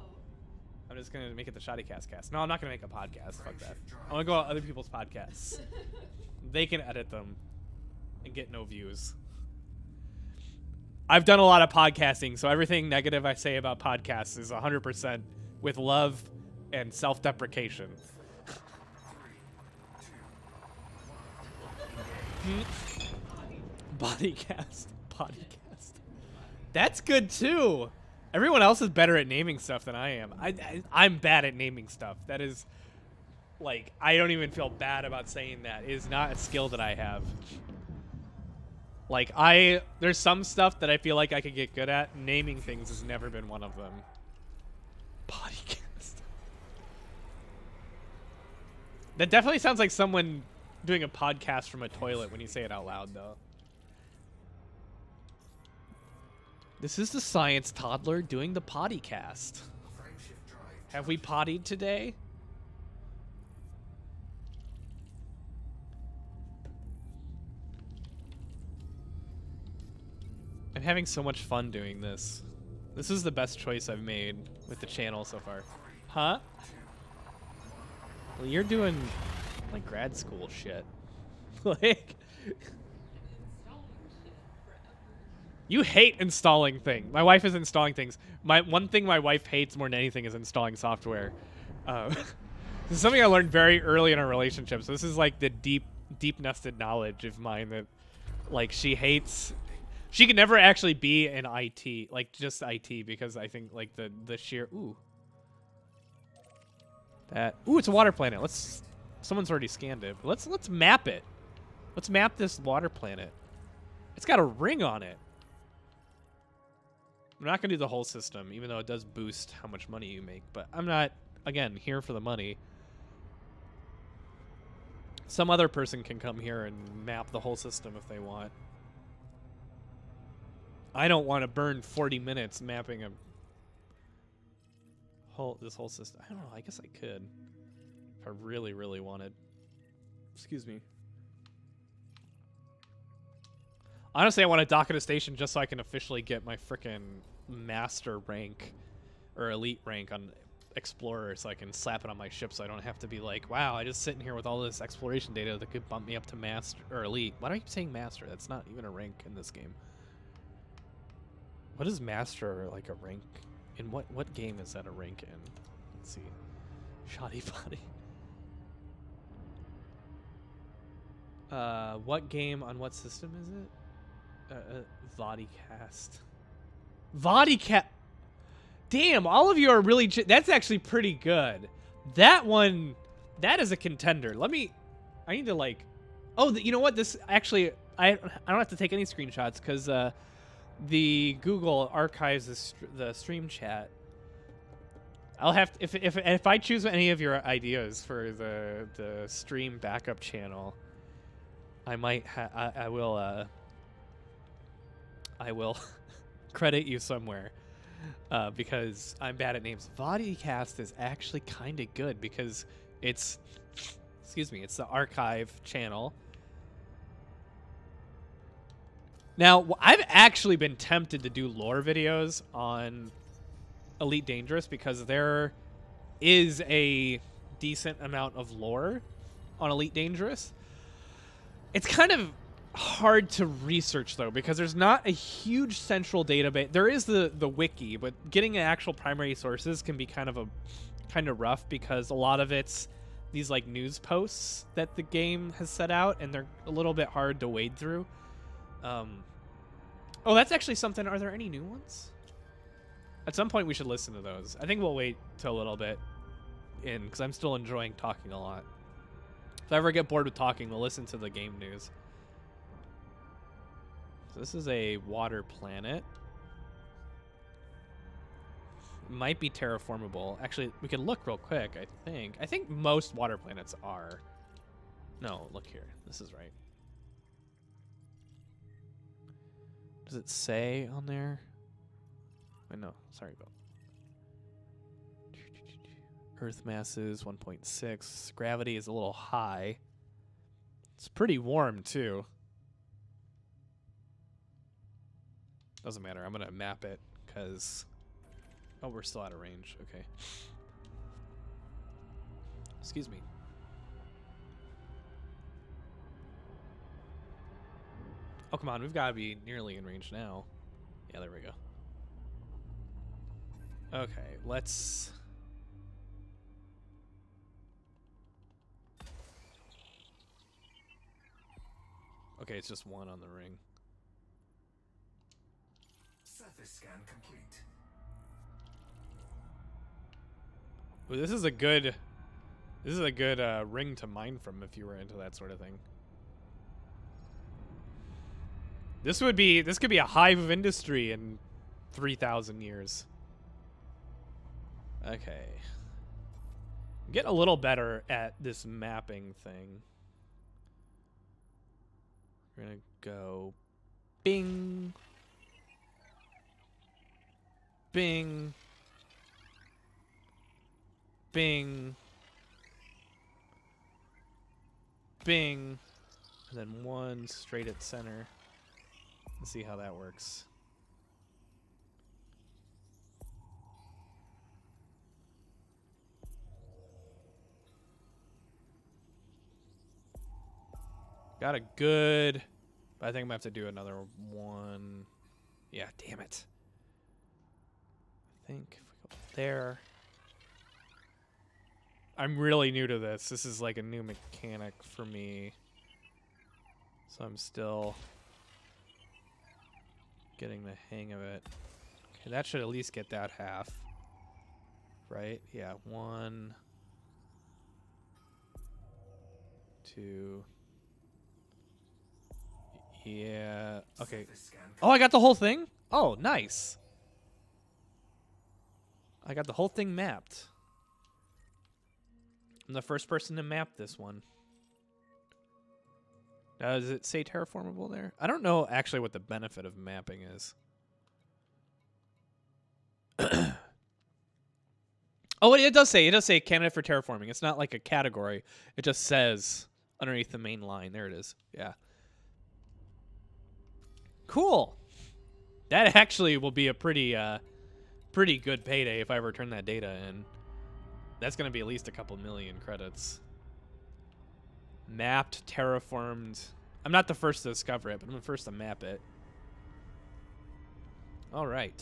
I'm just gonna make it the Shoddy Cast. No, I'm not gonna make a podcast. Fuck that. I'm gonna go on other people's podcasts. They can edit them and get no views. I've done a lot of podcasting, so everything negative I say about podcasts is 100% with love and self-deprecation. 3, 2, 1. Engage. Bodycast. That's good too. Everyone else is better at naming stuff than I am. I'm bad at naming stuff. That is, like, I don't even feel bad about saying that. It is not a skill that I have. Like, there's some stuff that I feel like I could get good at. Naming things has never been one of them. Bodycast. That definitely sounds like someone doing a podcast from a toilet when you say it out loud, though. This is the science toddler doing the pottycast. Frameshift drive. Have we pottied today? I'm having so much fun doing this. This is the best choice I've made with the channel so far. Huh? Well, you're doing like grad school shit. Like, you hate installing things. My wife is installing things. One thing my wife hates more than anything is installing software. This is something I learned very early in our relationship. So this is like the deep nested knowledge of mine that, like, she hates. She could never actually be in IT, like just IT, because I think like the sheer it's a water planet. Someone's already scanned it. But let's map it. Let's map this water planet. It's got a ring on it. I'm not gonna do the whole system, even though it does boost how much money you make. But I'm not, again, here for the money. Some other person can come here and map the whole system if they want. I don't want to burn 40 minutes mapping this whole system. I don't know. I guess I could if I really, really wanted. Excuse me. Honestly, I want to dock at a station just so I can officially get my frickin' master rank or elite rank on Explorer, so I can slap it on my ship, so I don't have to be like, wow, I just sitting here with all this exploration data that could bump me up to master or elite. Why do I keep saying master? That's not even a rank in this game. What is master, like, a rank? In what game is that a rank in? Let's see. Shoddy body. What game on what system is it? Vodicast. Vodicast. Damn, all of you are really... That's actually pretty good. That one... That is a contender. I need to, like... Oh, you know what? This actually... I don't have to take any screenshots, because... the Google archives the stream chat. I'll have to, if I choose any of your ideas for the stream backup channel, I might I will credit you somewhere because I'm bad at names. Vodicast is actually kind of good because it's it's the archive channel. Now, I've actually been tempted to do lore videos on Elite Dangerous because there is a decent amount of lore on Elite Dangerous. It's kind of hard to research, though, because there's not a huge central database. There is the wiki, but getting actual primary sources can be kind of rough because a lot of it's these like news posts that the game has set out, and they're a little bit hard to wade through. Oh, that's actually something. Are there any new ones? At some point, we should listen to those. I think we'll wait till a little bit because I'm still enjoying talking a lot. If I ever get bored with talking, we'll listen to the game news. So this is a water planet. Might be terraformable. Actually, we can look real quick, I think. I think most water planets are. No, look here. This is right. Does it say on there? Wait, no. Sorry about. Earth masses 1.6. Gravity is a little high. It's pretty warm too. Doesn't matter. I'm gonna map it because. Oh, we're still out of range. Okay. Excuse me. Oh, come on. We've got to be nearly in range now. Yeah, there we go. Okay, let's... Okay, it's just one on the ring. Surface scan complete. Ooh, this is a good... This is a good ring to mine from if you were into that sort of thing. This could be a hive of industry in 3,000 years. Okay. I'm getting a little better at this mapping thing. We're gonna go bing. Bing. Bing. Bing. And then one straight at center. Let's see how that works. Got a good, but I think I'm gonna have to do another one. Yeah, damn it. I think if we go there. I'm really new to this. This is like a new mechanic for me. So I'm still getting the hang of it. Okay, that should at least get that half. Right? Yeah, 1, 2. Yeah, okay. Oh, I got the whole thing? Oh, nice. I got the whole thing mapped. I'm the first person to map this one. Now, does it say terraformable there? I don't know actually what the benefit of mapping is. Oh, it does say candidate for terraforming. It's not like a category. It just says underneath the main line. There it is. Yeah. Cool. That actually will be a pretty good payday if I ever turn that data in. That's going to be at least a couple million credits. Mapped, terraformed. I'm not the first to discover it, but I'm the first to map it. All right.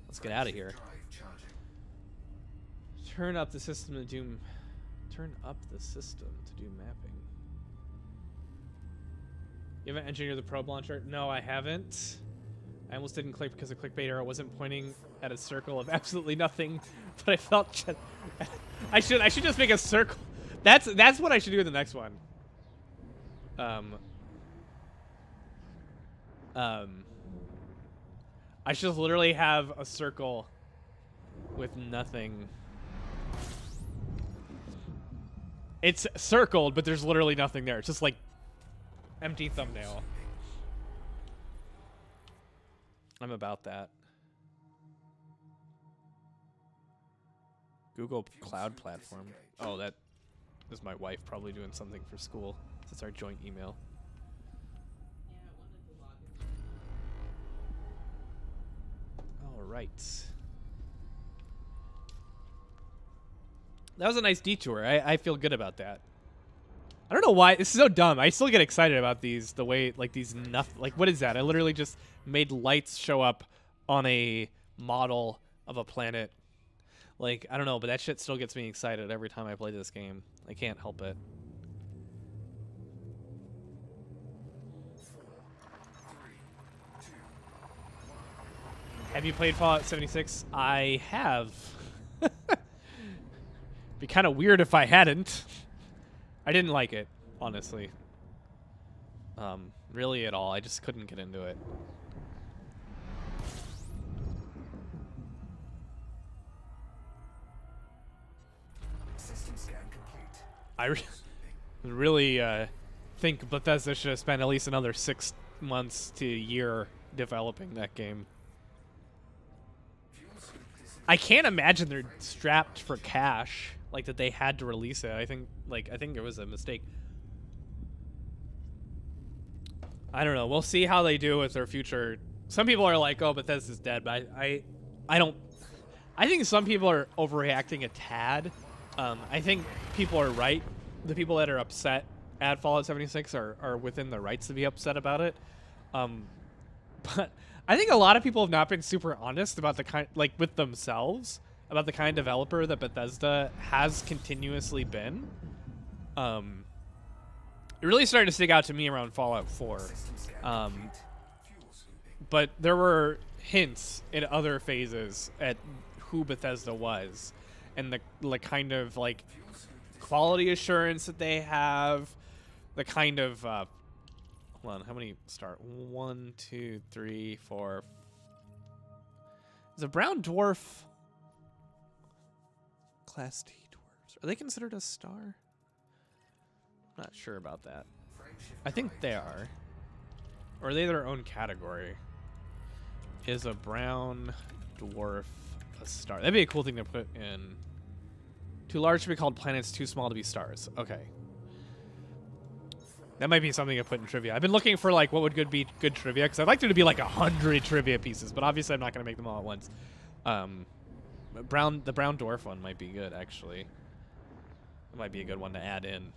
Let's get out of here. Turn up the system to do mapping. You haven't engineered the probe launcher? No, I haven't. I almost didn't click because of clickbait error. I wasn't pointing at a circle of absolutely nothing, but I felt I should just make a circle. That's what I should do in the next one. I should literally have a circle with nothing. It's circled, but there's literally nothing there. It's just like empty thumbnail. I'm about that. Google Cloud Platform. Oh, that is my wife probably doing something for school. It's our joint email. Yeah, I wanted to log in. All right. That was a nice detour. I feel good about that. I don't know why. This is so dumb. I still get excited about these. The way, like, these nothing. Like, what is that? I literally just made lights show up on a model of a planet. Like, I don't know, but that shit still gets me excited every time I play this game. I can't help it. 4, 3, 2, 1. Have you played Fallout 76? I have. Be kind of weird if I hadn't. I didn't like it, honestly. Really at all. I just couldn't get into it. System scan complete. Really think Bethesda should have spent at least another 6 months to a year developing that game. I can't imagine they're strapped for cash, like that they had to release it. I think it was a mistake. I don't know. We'll see how they do with their future. Some people are like, "Oh, Bethesda's dead," but I don't. I think some people are overreacting a tad. I think people are right. The people that are upset at Fallout 76 are within their rights to be upset about it. But I think a lot of people have not been super honest about the kind, like with themselves, about the kind of developer that Bethesda has continuously been. It really started to stick out to me around Fallout 4. But there were hints in other phases at who Bethesda was and the kind of like quality assurance that they have, the kind of hold on, how many start? 1, 2, 3, 4. Is a brown dwarf Class D dwarves? Are they considered a star? Not sure about that. I think they are. Or are they their own category? Is a brown dwarf a star? That'd be a cool thing to put in. Too large to be called planets, too small to be stars. Okay. That might be something to put in trivia. I've been looking for like what would be good trivia, because I'd like there to be like 100 trivia pieces, but obviously I'm not going to make them all at once. The brown dwarf one might be good, actually. It might be a good one to add in.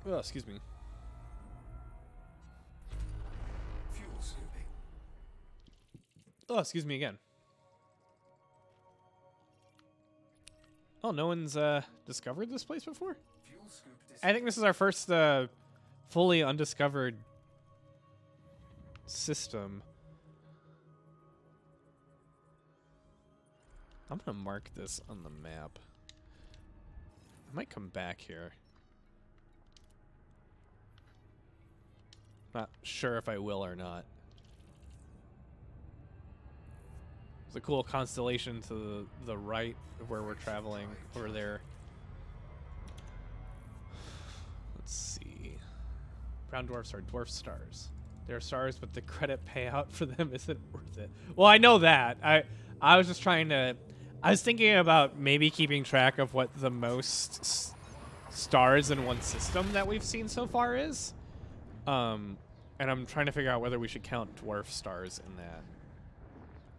Oh, excuse me. Fuel scooping. Oh, excuse me again. Oh, no one's discovered this place before? Fuel scoop I think this is our first fully undiscovered system. I'm gonna mark this on the map. I might come back here. Not sure if I will or not. There's a cool constellation to the right of where we're traveling over there. Let's see. Brown dwarfs are dwarf stars. They're stars, but the credit payout for them isn't worth it. Well, I know that. I was just trying to... I was thinking about maybe keeping track of what the most stars in one system that we've seen so far is. And I'm trying to figure out whether we should count dwarf stars in that.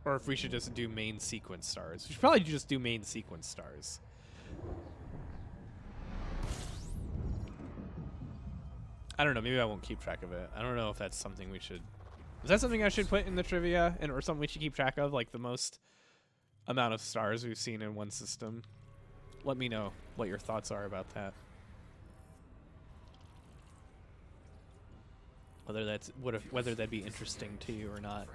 Or if we should just do main sequence stars. We should probably just do main sequence stars. I don't know. Maybe I won't keep track of it. I don't know if that's something we should... Is that something I should put in the trivia? Or something we should keep track of? Like the most amount of stars we've seen in one system? Let me know what your thoughts are about that. Whether that'd be interesting to you or not.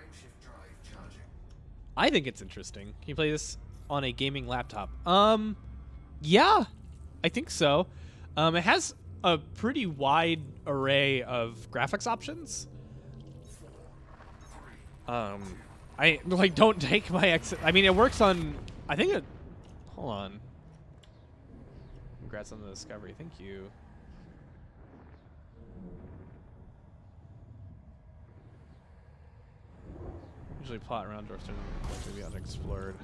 I think it's interesting. Can you play this on a gaming laptop? Yeah, I think so. It has a pretty wide array of graphics options. I like don't take my I mean, it works on. I think it. Hold on. Congrats on the discovery. Thank you. Usually plot around dwarfs to be unexplored.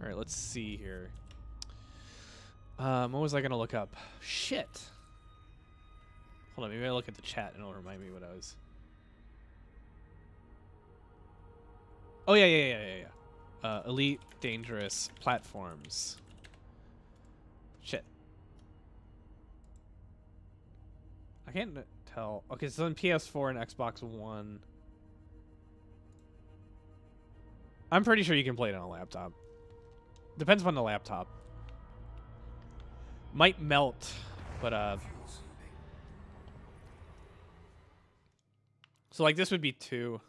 All right, let's see here. What was I gonna look up? Shit. Hold on, maybe I look at the chat and it'll remind me what I was. Oh yeah. Elite dangerous platforms. Shit. I can't tell. Okay, so on PS4 and Xbox One. I'm pretty sure you can play it on a laptop. Depends on the laptop. Might melt, but so like this would be 2.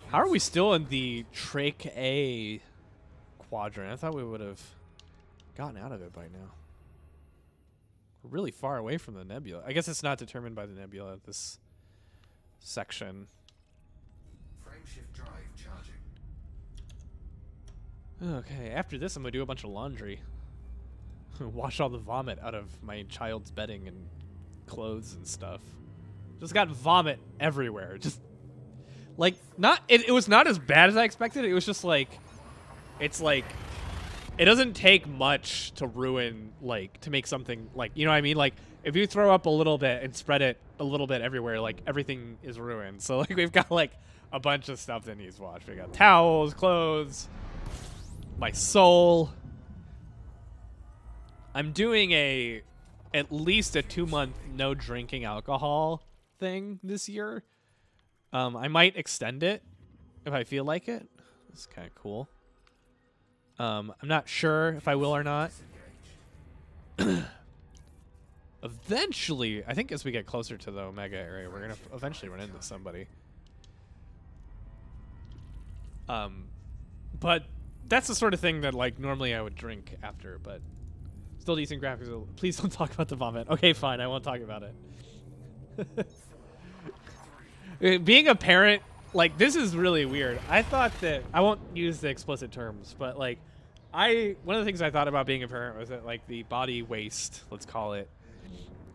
How are we still in the Trach A quadrant? I thought we would have gotten out of it by now. We're really far away from the nebula. I guess it's not determined by the nebula. This section. Frameshift drive charging. Okay, after this, I'm gonna do a bunch of laundry. Wash all the vomit out of my child's bedding and clothes and stuff. Just got vomit everywhere. Just like it was not as bad as I expected. It was just like it's like it doesn't take much to ruin, like, to make something, like, you know what I mean? Like, if you throw up a little bit and spread it a little bit everywhere, like, everything is ruined. So, like, we've got, like, a bunch of stuff that needs washed. We got towels, clothes, my soul. I'm doing at least a 2-month no drinking alcohol thing this year. I might extend it if I feel like it. It's kind of cool. I'm not sure if I will or not. Eventually, I think as we get closer to the Omega area, we're gonna eventually run into somebody. But that's the sort of thing that, like, normally I would drink after, but still decent graphics. Please don't talk about the vomit. Okay, fine, I won't talk about it. Being a parent, like, this is really weird. I thought that, I won't use the explicit terms, but, like, one of the things I thought about being a parent was that, like, the body waste, let's call it,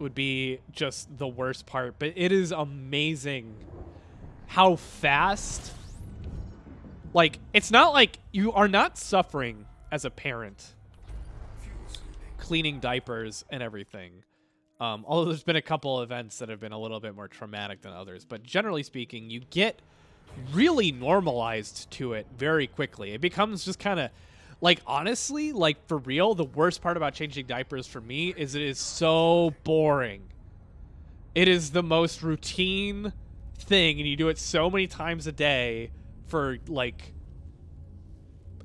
would be just the worst part. But it is amazing how fast, like, it's not like you are not suffering as a parent cleaning diapers and everything. Although there's been a couple events that have been a little bit more traumatic than others, but generally speaking, you get really normalized to it very quickly. It becomes just kind of, like, honestly, like, for real, the worst part about changing diapers for me is it is so boring. It is the most routine thing, and you do it so many times a day for, like,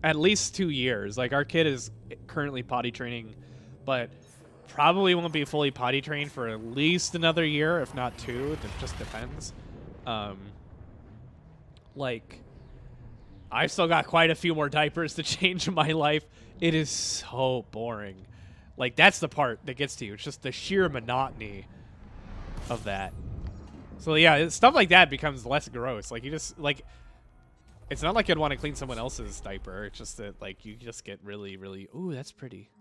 at least 2 years. Like, our kid is currently potty training, but probably won't be fully potty trained for at least another year, if not 2. It just depends. Like, I've still got quite a few more diapers to change in my life. It is so boring. Like, that's the part that gets to you. It's just the sheer monotony of that. So, yeah, stuff like that becomes less gross. Like, you just, like, it's not like you'd want to clean someone else's diaper. It's just that, like, you just get really, really, ooh, that's pretty.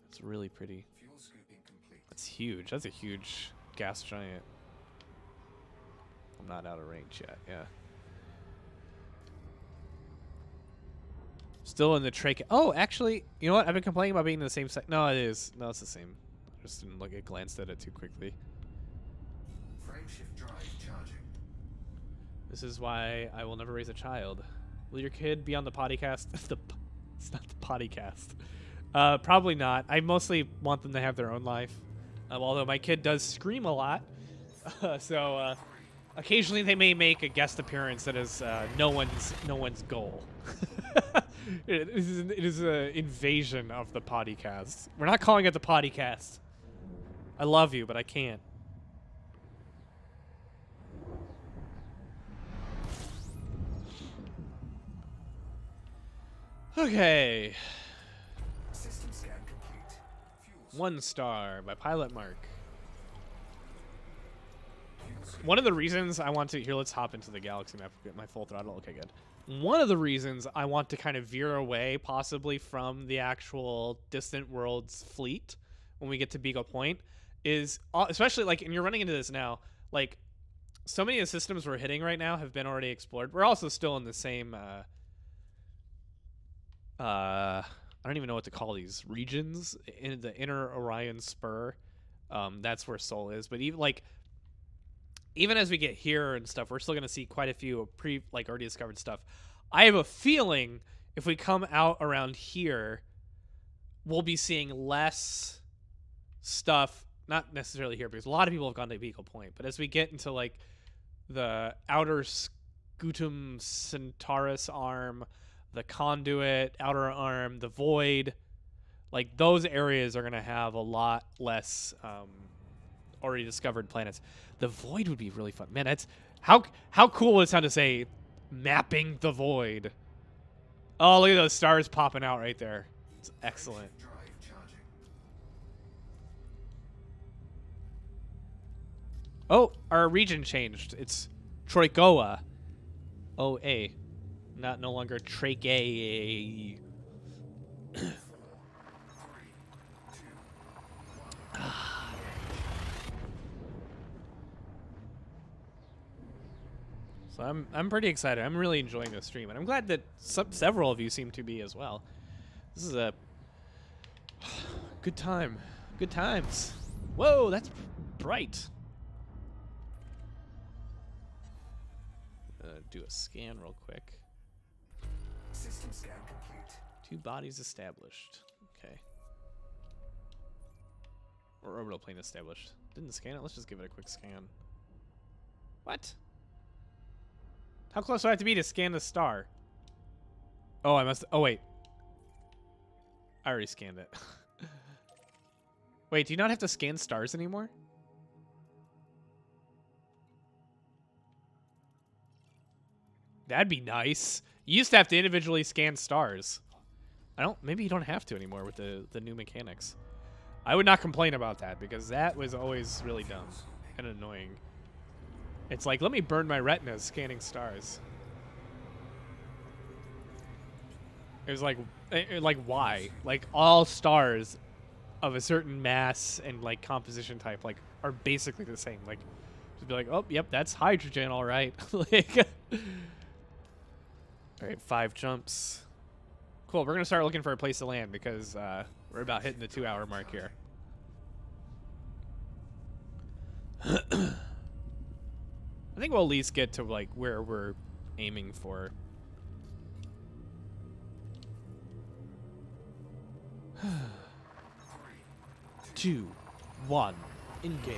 It's really pretty. Fuel scooping complete. That's huge. That's a huge gas giant. I'm not out of range yet, yeah. Still in the trach. Oh, actually, you know what? I've been complaining about being in the same sec. No, it is. No, it's the same. I just didn't look. I glanced at it too quickly. Frameshift drive charging. This is why I will never raise a child. Will your kid be on the podcast? It's not the podcast. Probably not. I mostly want them to have their own life. Although my kid does scream a lot. So occasionally they may make a guest appearance that is no one's goal. It is an invasion of the podcast. We're not calling it the podcast. I love you, but I can't. Okay. System scan complete. Fuel 1 star by Pilot Mark. scooping. One of the reasons I want to... Here, let's hop into the Galaxy map. Get my full throttle. Okay, good. One of the reasons I want to kind of veer away possibly from the actual Distant Worlds fleet when we get to Beagle Point is... especially, like, and you're running into this now, like, so many of the systems we're hitting right now have been already explored. We're also still in the same... I don't even know what to call these regions in the inner Orion Spur. That's where Sol is. But even as we get here and stuff, we're still going to see quite a few already discovered stuff. I have a feeling if we come out around here, we'll be seeing less stuff. Not necessarily here, because a lot of people have gone to Beagle Point. But as we get into, like, the outer Scutum Centaurus arm, the Conduit, Outer Arm, the Void, like, those areas are going to have a lot less already discovered planets. The Void would be really fun. Man, that's how cool would it sound to say mapping the Void? Oh, look at those stars popping out right there. It's excellent. Drive charging. Oh, our region changed. It's Troikoa. OA. Not no longer Trachea. So I'm pretty excited. I'm really enjoying this stream, and I'm glad that several of you seem to be as well. This is a good time. Good times. Whoa, that's bright. Do a scan real quick. System scan complete. 2 bodies established. Okay. Or orbital plane established. Didn't scan it? Let's just give it a quick scan. What? How close do I have to be to scan the star? Oh, I must... Oh, wait. I already scanned it. Wait, do you not have to scan stars anymore? That'd be nice. You used to have to individually scan stars. Maybe you don't have to anymore with the new mechanics. I would not complain about that because that was always really dumb and annoying. It's like, let me burn my retinas scanning stars. It was like why? Like all stars of a certain mass and like composition type like are basically the same. Like just be like, oh, yep, that's hydrogen, all right. Like, all right, 5 jumps. Cool. We're gonna start looking for a place to land because we're about hitting the 2-hour mark here. I think we'll at least get to like where we're aiming for. 2, 1, engage.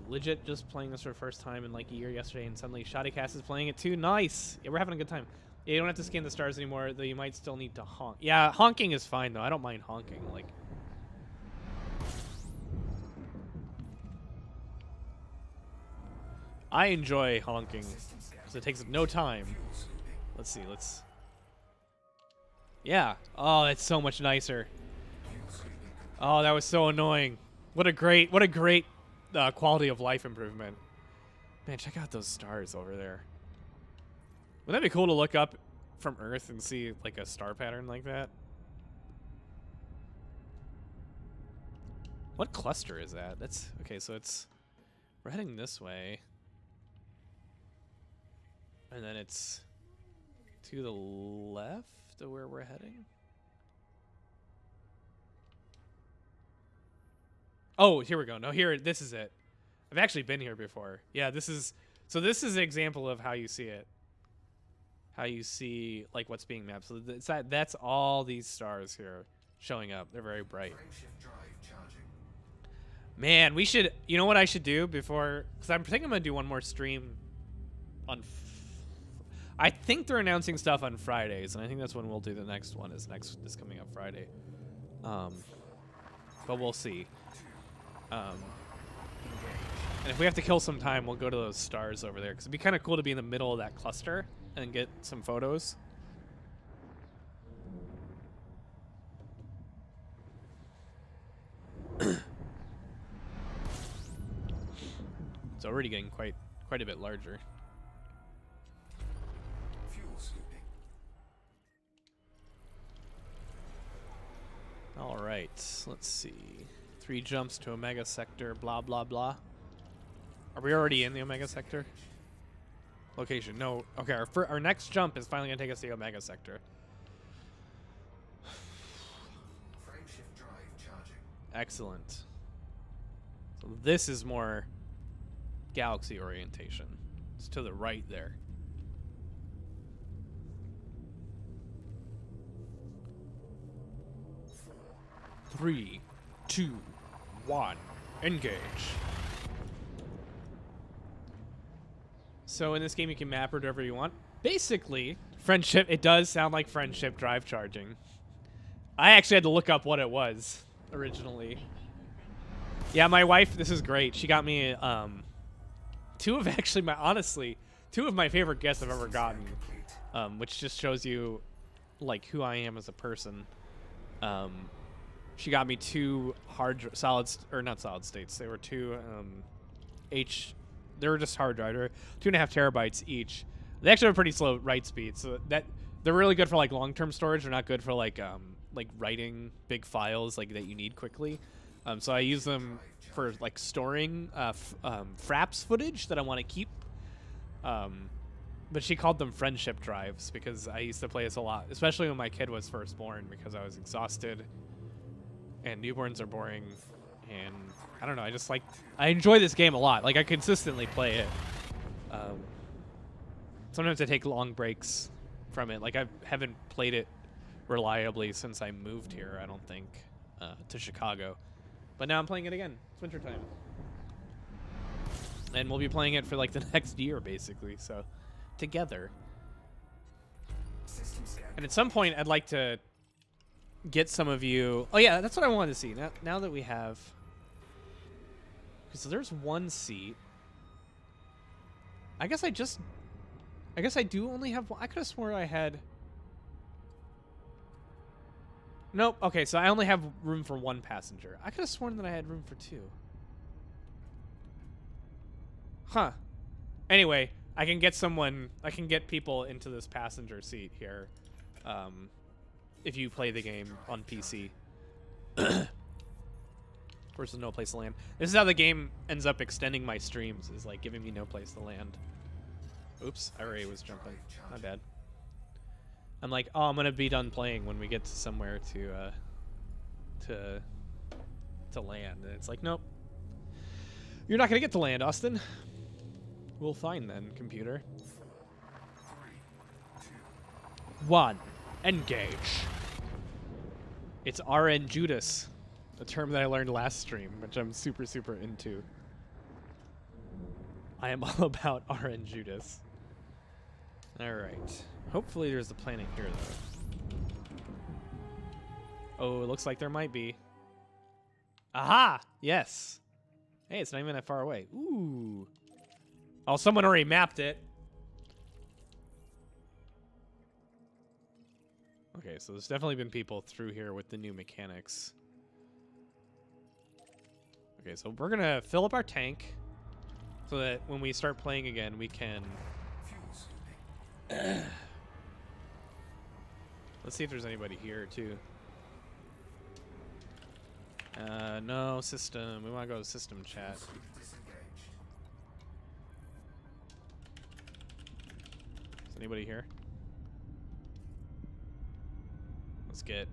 Legit just playing this for the first time in like a year yesterday, and suddenly Shoddycast is playing it too. Nice. Yeah, we're having a good time. Yeah, you don't have to scan the stars anymore, though you might still need to honk. Yeah, honking is fine though. I don't mind honking. Like, I enjoy honking because it takes no time. Let's see. Yeah. Oh, that's so much nicer. Oh, that was so annoying. What a great quality of life improvement. Man, check out those stars over there. Wouldn't that be cool to look up from Earth and see like a star pattern like that? What cluster is that? That's okay, so we're heading this way. And then it's to the left of where we're heading. Oh, here we go. No, this is it. I've actually been here before. Yeah, this is an example of how you see it. How you see like what's being mapped. So that's all these stars here showing up. They're very bright. Man, we should, you know what I should do before, because I think I'm going to do one more stream on, I think they're announcing stuff on Fridays, and I think that's when we'll do the next one, is this coming up Friday. But we'll see. And if we have to kill some time, we'll go to those stars over there, because it'd be kind of cool to be in the middle of that cluster and get some photos. It's already getting quite a bit larger. Fuel scooping. All right, let's see. 3 jumps to Omega Sector, blah, blah, blah. Are we already in the Omega Sector? Location, no. Okay, our next jump is finally going to take us to the Omega Sector. Frameshift drive charging. Excellent. So this is more galaxy orientation. It's to the right there. Three, 2, 1, engage. So in this game, you can map whatever you want. Basically, friendship, it does sound like friendship drive charging. I actually had to look up what it was originally. Yeah, my wife, this is great. She got me two of my favorite gifts I've ever gotten, which just shows you like who I am as a person. she got me two not solid states. They were two they were just hard drive, 2.5 terabytes each. They actually have a pretty slow write speed, so that they're really good for like long-term storage. They're not good for like writing big files like that you need quickly. So I use them for like storing fraps footage that I want to keep. But she called them friendship drives because I used to play this a lot, especially when my kid was first born, because I was exhausted and newborns are boring. And I don't know, I enjoy this game a lot. Like I consistently play it. Sometimes I take long breaks from it. Like I haven't played it reliably since I moved here, I don't think, to Chicago. But now I'm playing it again. It's wintertime. And we'll be playing it for like the next year, basically, so together. And at some point, I'd like to get some of you... Oh yeah, that's what I wanted to see. Now that we have... So there's one seat. I guess I do only have one. I could have sworn I had... Nope. Okay, so I only have room for one passenger. I could have sworn that I had room for two. Huh. Anyway, I can get people into this passenger seat here. If you play the game on PC. Of course, there's no place to land. This is how the game ends up extending my streams, is like giving me no place to land. Oops, I already was jumping. My bad. I'm like, oh, I'm gonna be done playing when we get to somewhere to land, and it's like, nope, you're not gonna get to land, Austin. We'll find then, computer. 1, engage. It's RN Judas, a term that I learned last stream, which I'm super, super into. I am all about RN Judas. Alright. Hopefully there's a planet here, though. Oh, it looks like there might be. Aha! Yes. Hey, it's not even that far away. Ooh. Oh, someone already mapped it. Okay, so there's definitely been people through here with the new mechanics. Okay, so we're gonna fill up our tank so that when we start playing again, we can... Let's see if there's anybody here, too. No, system. We want to go to system chat. Is anybody here? Let's get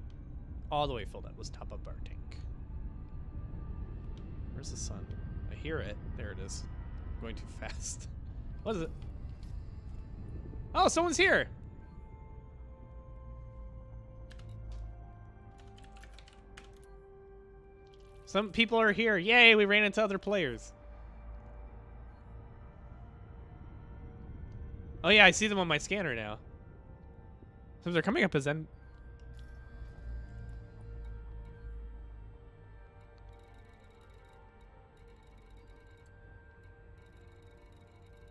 all the way filled up. Let's top up our tank. Where's the sun? I hear it. There it is. Going too fast. What is it? Oh, someone's here! Some people are here. Yay, we ran into other players. Oh yeah, I see them on my scanner now. So they're coming up as N...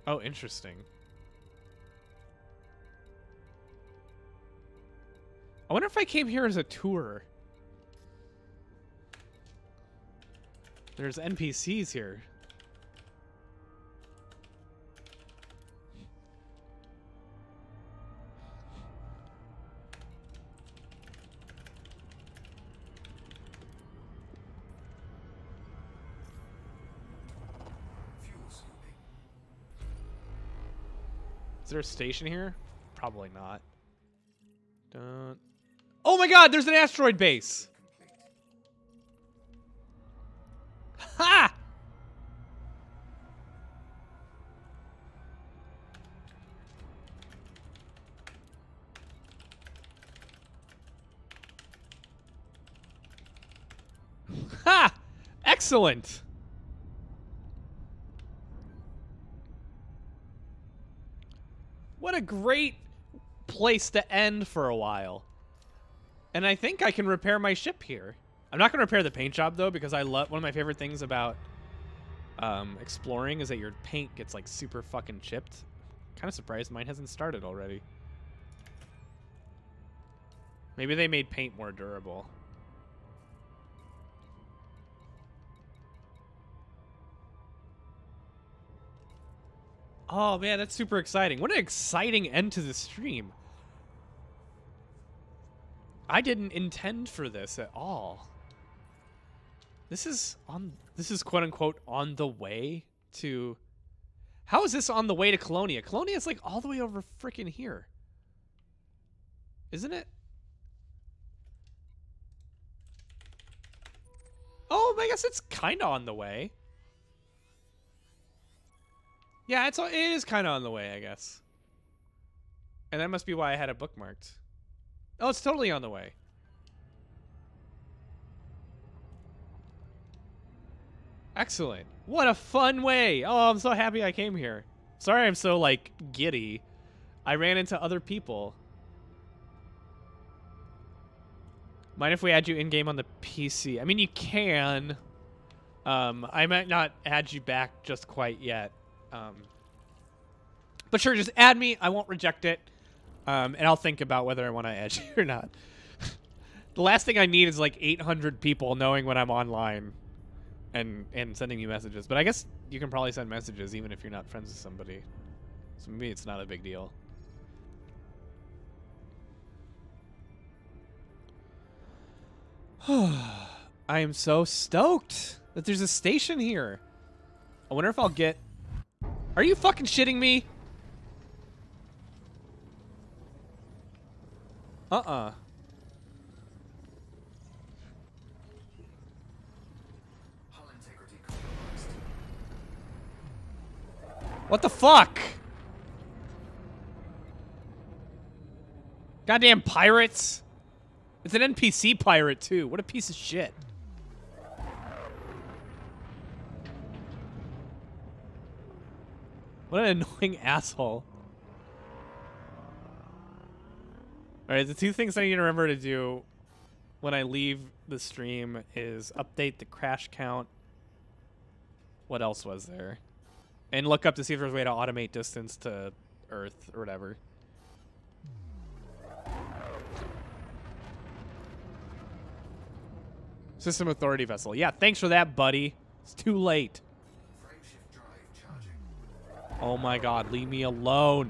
Oh, interesting. I wonder if I came here as a tour. There's NPCs here. Is there a station here? Probably not. Don't. Oh my god, there's an asteroid base! Ha! Ha! Excellent! What a great place to end for a while. And I think I can repair my ship here. I'm not going to repair the paint job, though, because I love... One of my favorite things about exploring is that your paint gets, like, super fucking chipped. Kind of surprised mine hasn't started already. Maybe they made paint more durable. Oh man, that's super exciting. What an exciting end to the stream. I didn't intend for this at all. This is quote unquote on the way to. How is this on the way to Colonia? Colonia is like all the way over freaking here. Isn't it? Oh, I guess it's kind of on the way. Yeah, it is kind of on the way, I guess. And that must be why I had it bookmarked. Oh, it's totally on the way. Excellent. What a fun way. Oh, I'm so happy I came here. Sorry I'm so, like, giddy. I ran into other people. Mind if we add you in-game on the PC? I mean, you can. I might not add you back just quite yet. But sure, just add me. I won't reject it. And I'll think about whether I want to add you or not. The last thing I need is like 800 people knowing when I'm online and sending me messages. But I guess you can probably send messages even if you're not friends with somebody. So maybe it's not a big deal. I am so stoked that there's a station here. I wonder if I'll get... Are you fucking shitting me? Uh-uh. Hull integrity compromised. What the fuck? Goddamn pirates. It's an NPC pirate, too. What a piece of shit. What an annoying asshole. Alright, the two things I need to remember to do when I leave the stream is update the crash count. What else was there? And look up to see if there's a way to automate distance to Earth or whatever. System authority vessel. Yeah, thanks for that, buddy. It's too late. Frameshift drive charging. Oh my god, leave me alone.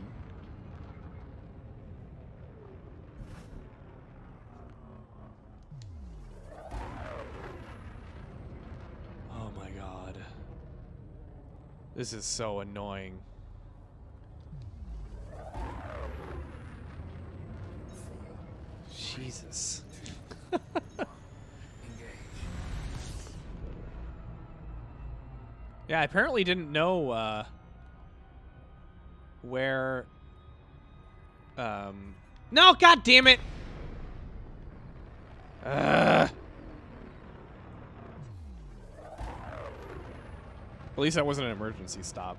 Oh my god. This is so annoying. Jesus. Yeah, I apparently didn't know where no, god damn it. At least that wasn't an emergency stop.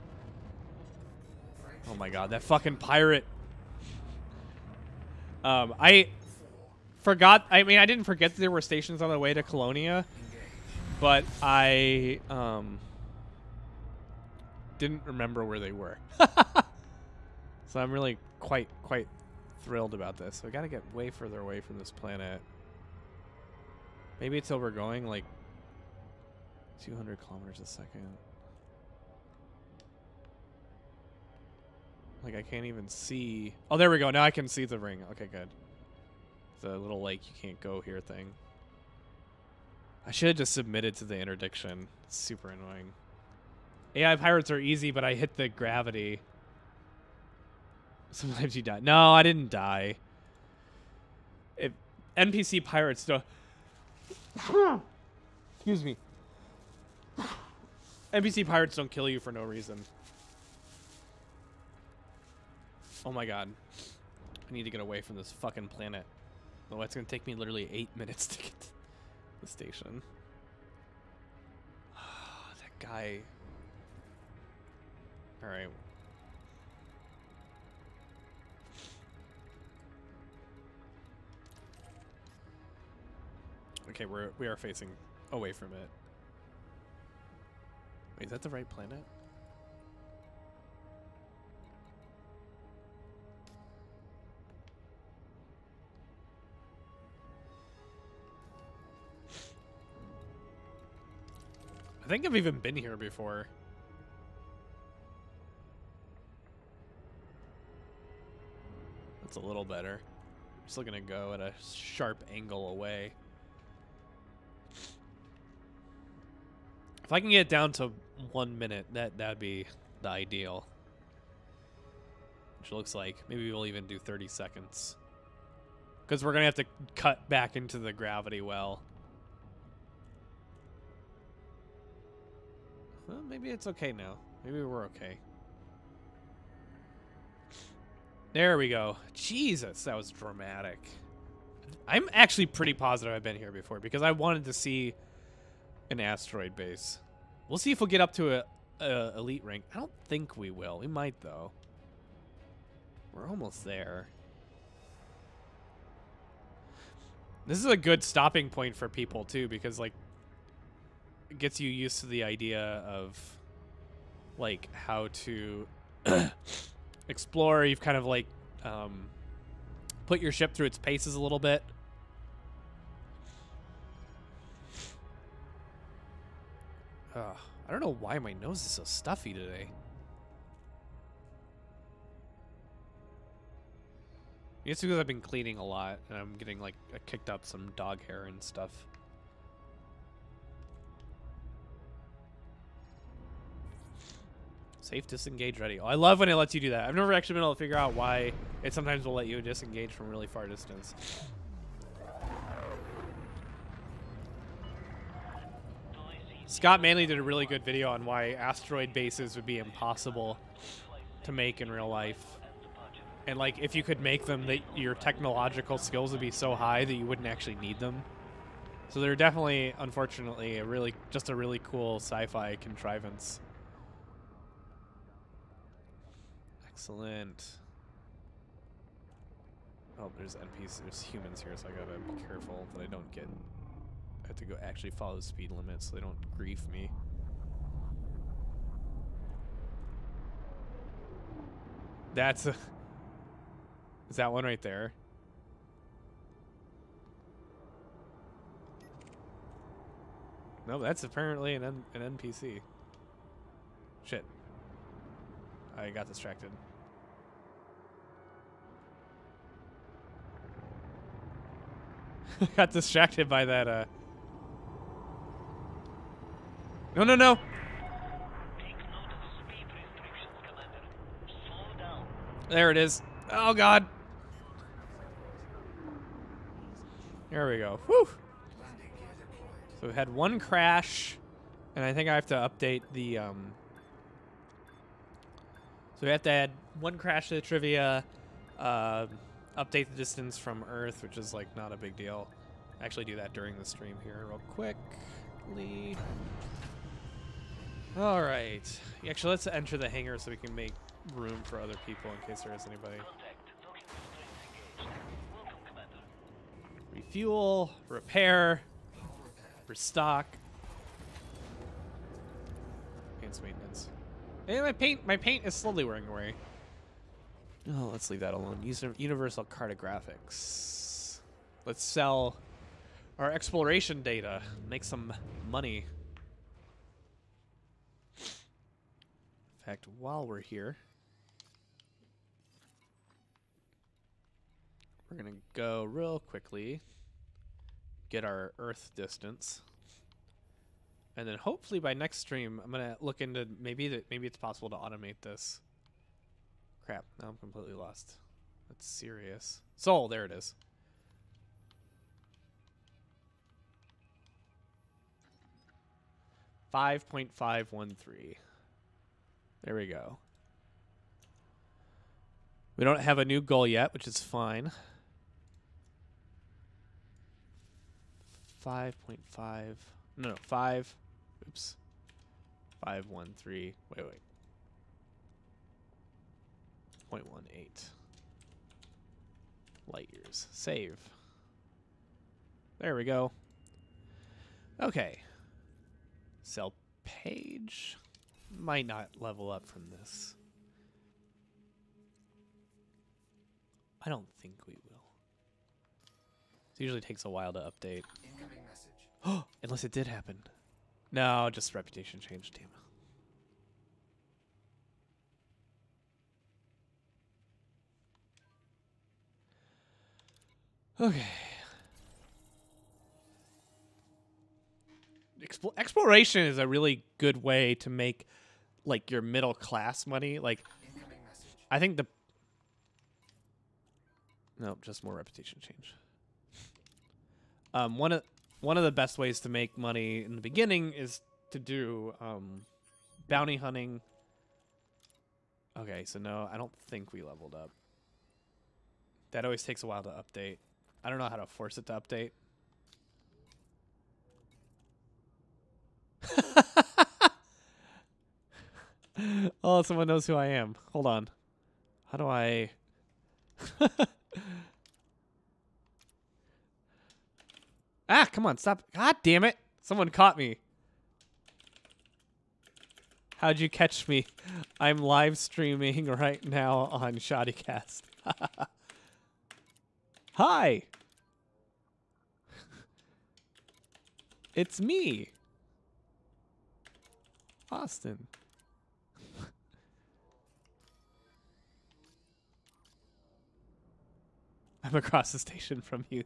Oh my god, that fucking pirate. I forgot. I mean, I didn't forget that there were stations on the way to Colonia, but I didn't remember where they were. So I'm really quite thrilled about this. So we got to get way further away from this planet. Maybe until we're going like 200 kilometers a second. Like I can't even see. Oh, there we go. Now I can see the ring. Okay, good. The little like you can't go here thing. I should have just submitted to the interdiction. It's super annoying. AI pirates are easy, but I hit the gravity. Sometimes you die. No, I didn't die. If NPC pirates don't... Excuse me. NPC pirates don't kill you for no reason. Oh my god. I need to get away from this fucking planet. Otherwise it's going to take me literally 8 minutes to get to the station. That guy... Alright. Okay, we are facing away from it. Wait, is that the right planet? I think I've even been here before. It's a little better. Still gonna go at a sharp angle away. If I can get down to 1 minute, that'd be the ideal. Which looks like maybe we'll even do 30 seconds. Because we're gonna have to cut back into the gravity well. Well, maybe it's okay now. Maybe we're okay. There we go. Jesus, that was dramatic. I'm actually pretty positive I've been here before because I wanted to see an asteroid base. We'll see if we'll get up to a elite rank. I don't think we will. We might, though. We're almost there. This is a good stopping point for people, too, because, like, it gets you used to the idea of, like, how to explore. You've kind of, like, put your ship through its paces a little bit. I don't know why my nose is so stuffy today. It's because I've been cleaning a lot, and I'm getting, like, kicked up some dog hair and stuff. Safe disengage ready. Oh, I love when it lets you do that. I've never actually been able to figure out why it sometimes will let you disengage from really far distance. Scott Manley did a really good video on why asteroid bases would be impossible to make in real life. And, like, if you could make them, that your technological skills would be so high that you wouldn't actually need them. So they're definitely, unfortunately, just a really cool sci-fi contrivance. Excellent. Oh, there's NPCs, there's humans here, so I gotta be careful that I don't get... I have to go actually follow the speed limit so they don't grief me. That's a... Is that one right there? No, that's apparently an NPC. Shit. I got distracted. Got distracted by that, No, no, no! Take note of speed restrictions, Commander. Slow down. There it is. Oh, God. There we go. Whew! Landing gear deployed. So we had one crash, and I think I have to update the, So we have to add one crash to the trivia, update the distance from Earth, which is, like, not a big deal. Actually do that during the stream here real quickly. All right. Actually, let's enter the hangar so we can make room for other people in case there is anybody. Contact. Talking to strings engaged. Welcome, Commander. Refuel, repair, Hull repaired. restock. Enhanced maintenance. And my paint is slowly wearing away. Oh, let's leave that alone. Universal cartographics. Let's sell our exploration data. Make some money. In fact, while we're here, we're going to go real quickly, get our Earth distance. And then hopefully by next stream, I'm going to look into maybe it's possible to automate this. Crap, now I'm completely lost. That's serious. Soul, there it is. $5.513. There we go. We don't have a new goal yet, which is fine. 5.5. No, 5. Oops. 513. Wait. 0.18. Light years. Save. There we go. Okay. Sell page. Might not level up from this. I don't think we will. It usually takes a while to update. Incoming message. Oh, unless it did happen. No, just reputation change, team. Okay. Exploration is a really good way to make like your middle class money. Like, Incoming message. I think the no, just more reputation change. One of the best ways to make money in the beginning is to do bounty hunting. Okay, so no, I don't think we leveled up. That always takes a while to update. I don't know how to force it to update. Oh, someone knows who I am. Hold on. How do I... Ah, come on, stop. God damn it. Someone caught me. How'd you catch me? I'm live streaming right now on Shoddycast. Hi. It's me. Austin. I'm across the station from you.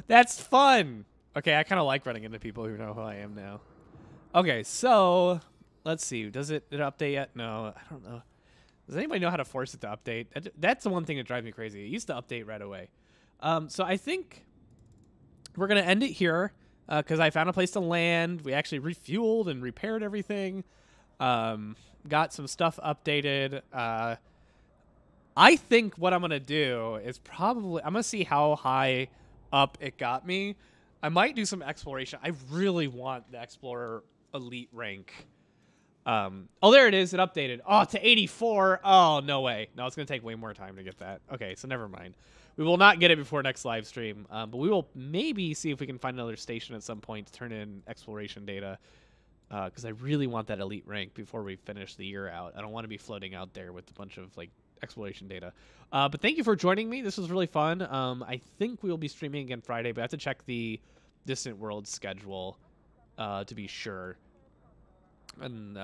That's fun. Okay, I kind of like running into people who know who I am now. Okay, so let's see. Does it update yet? No, I don't know. Does anybody know how to force it to update? That's the one thing that drives me crazy. It used to update right away. So I think we're going to end it here because I found a place to land. We actually refueled and repaired everything. Got some stuff updated. I think what I'm going to do is probably... I'm going to see how high up it got me. I might do some exploration. I really want the Explorer Elite rank. Oh, there it is. It updated. Oh, to 84. Oh, no way. No, it's going to take way more time to get that. Okay, so never mind. We will not get it before next live stream. But we will maybe see if we can find another station at some point to turn in exploration data. Because I really want that Elite rank before we finish the year out. I don't want to be floating out there with a bunch of, like, exploration data. But thank you for joining me. This was really fun. I think we will be streaming again Friday, but I have to check the Distant World schedule to be sure. And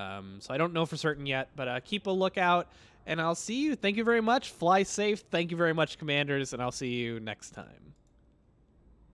so I don't know for certain yet, but keep a lookout, and I'll see you. Thank you very much. Fly safe. Thank you very much, Commanders, and I'll see you next time.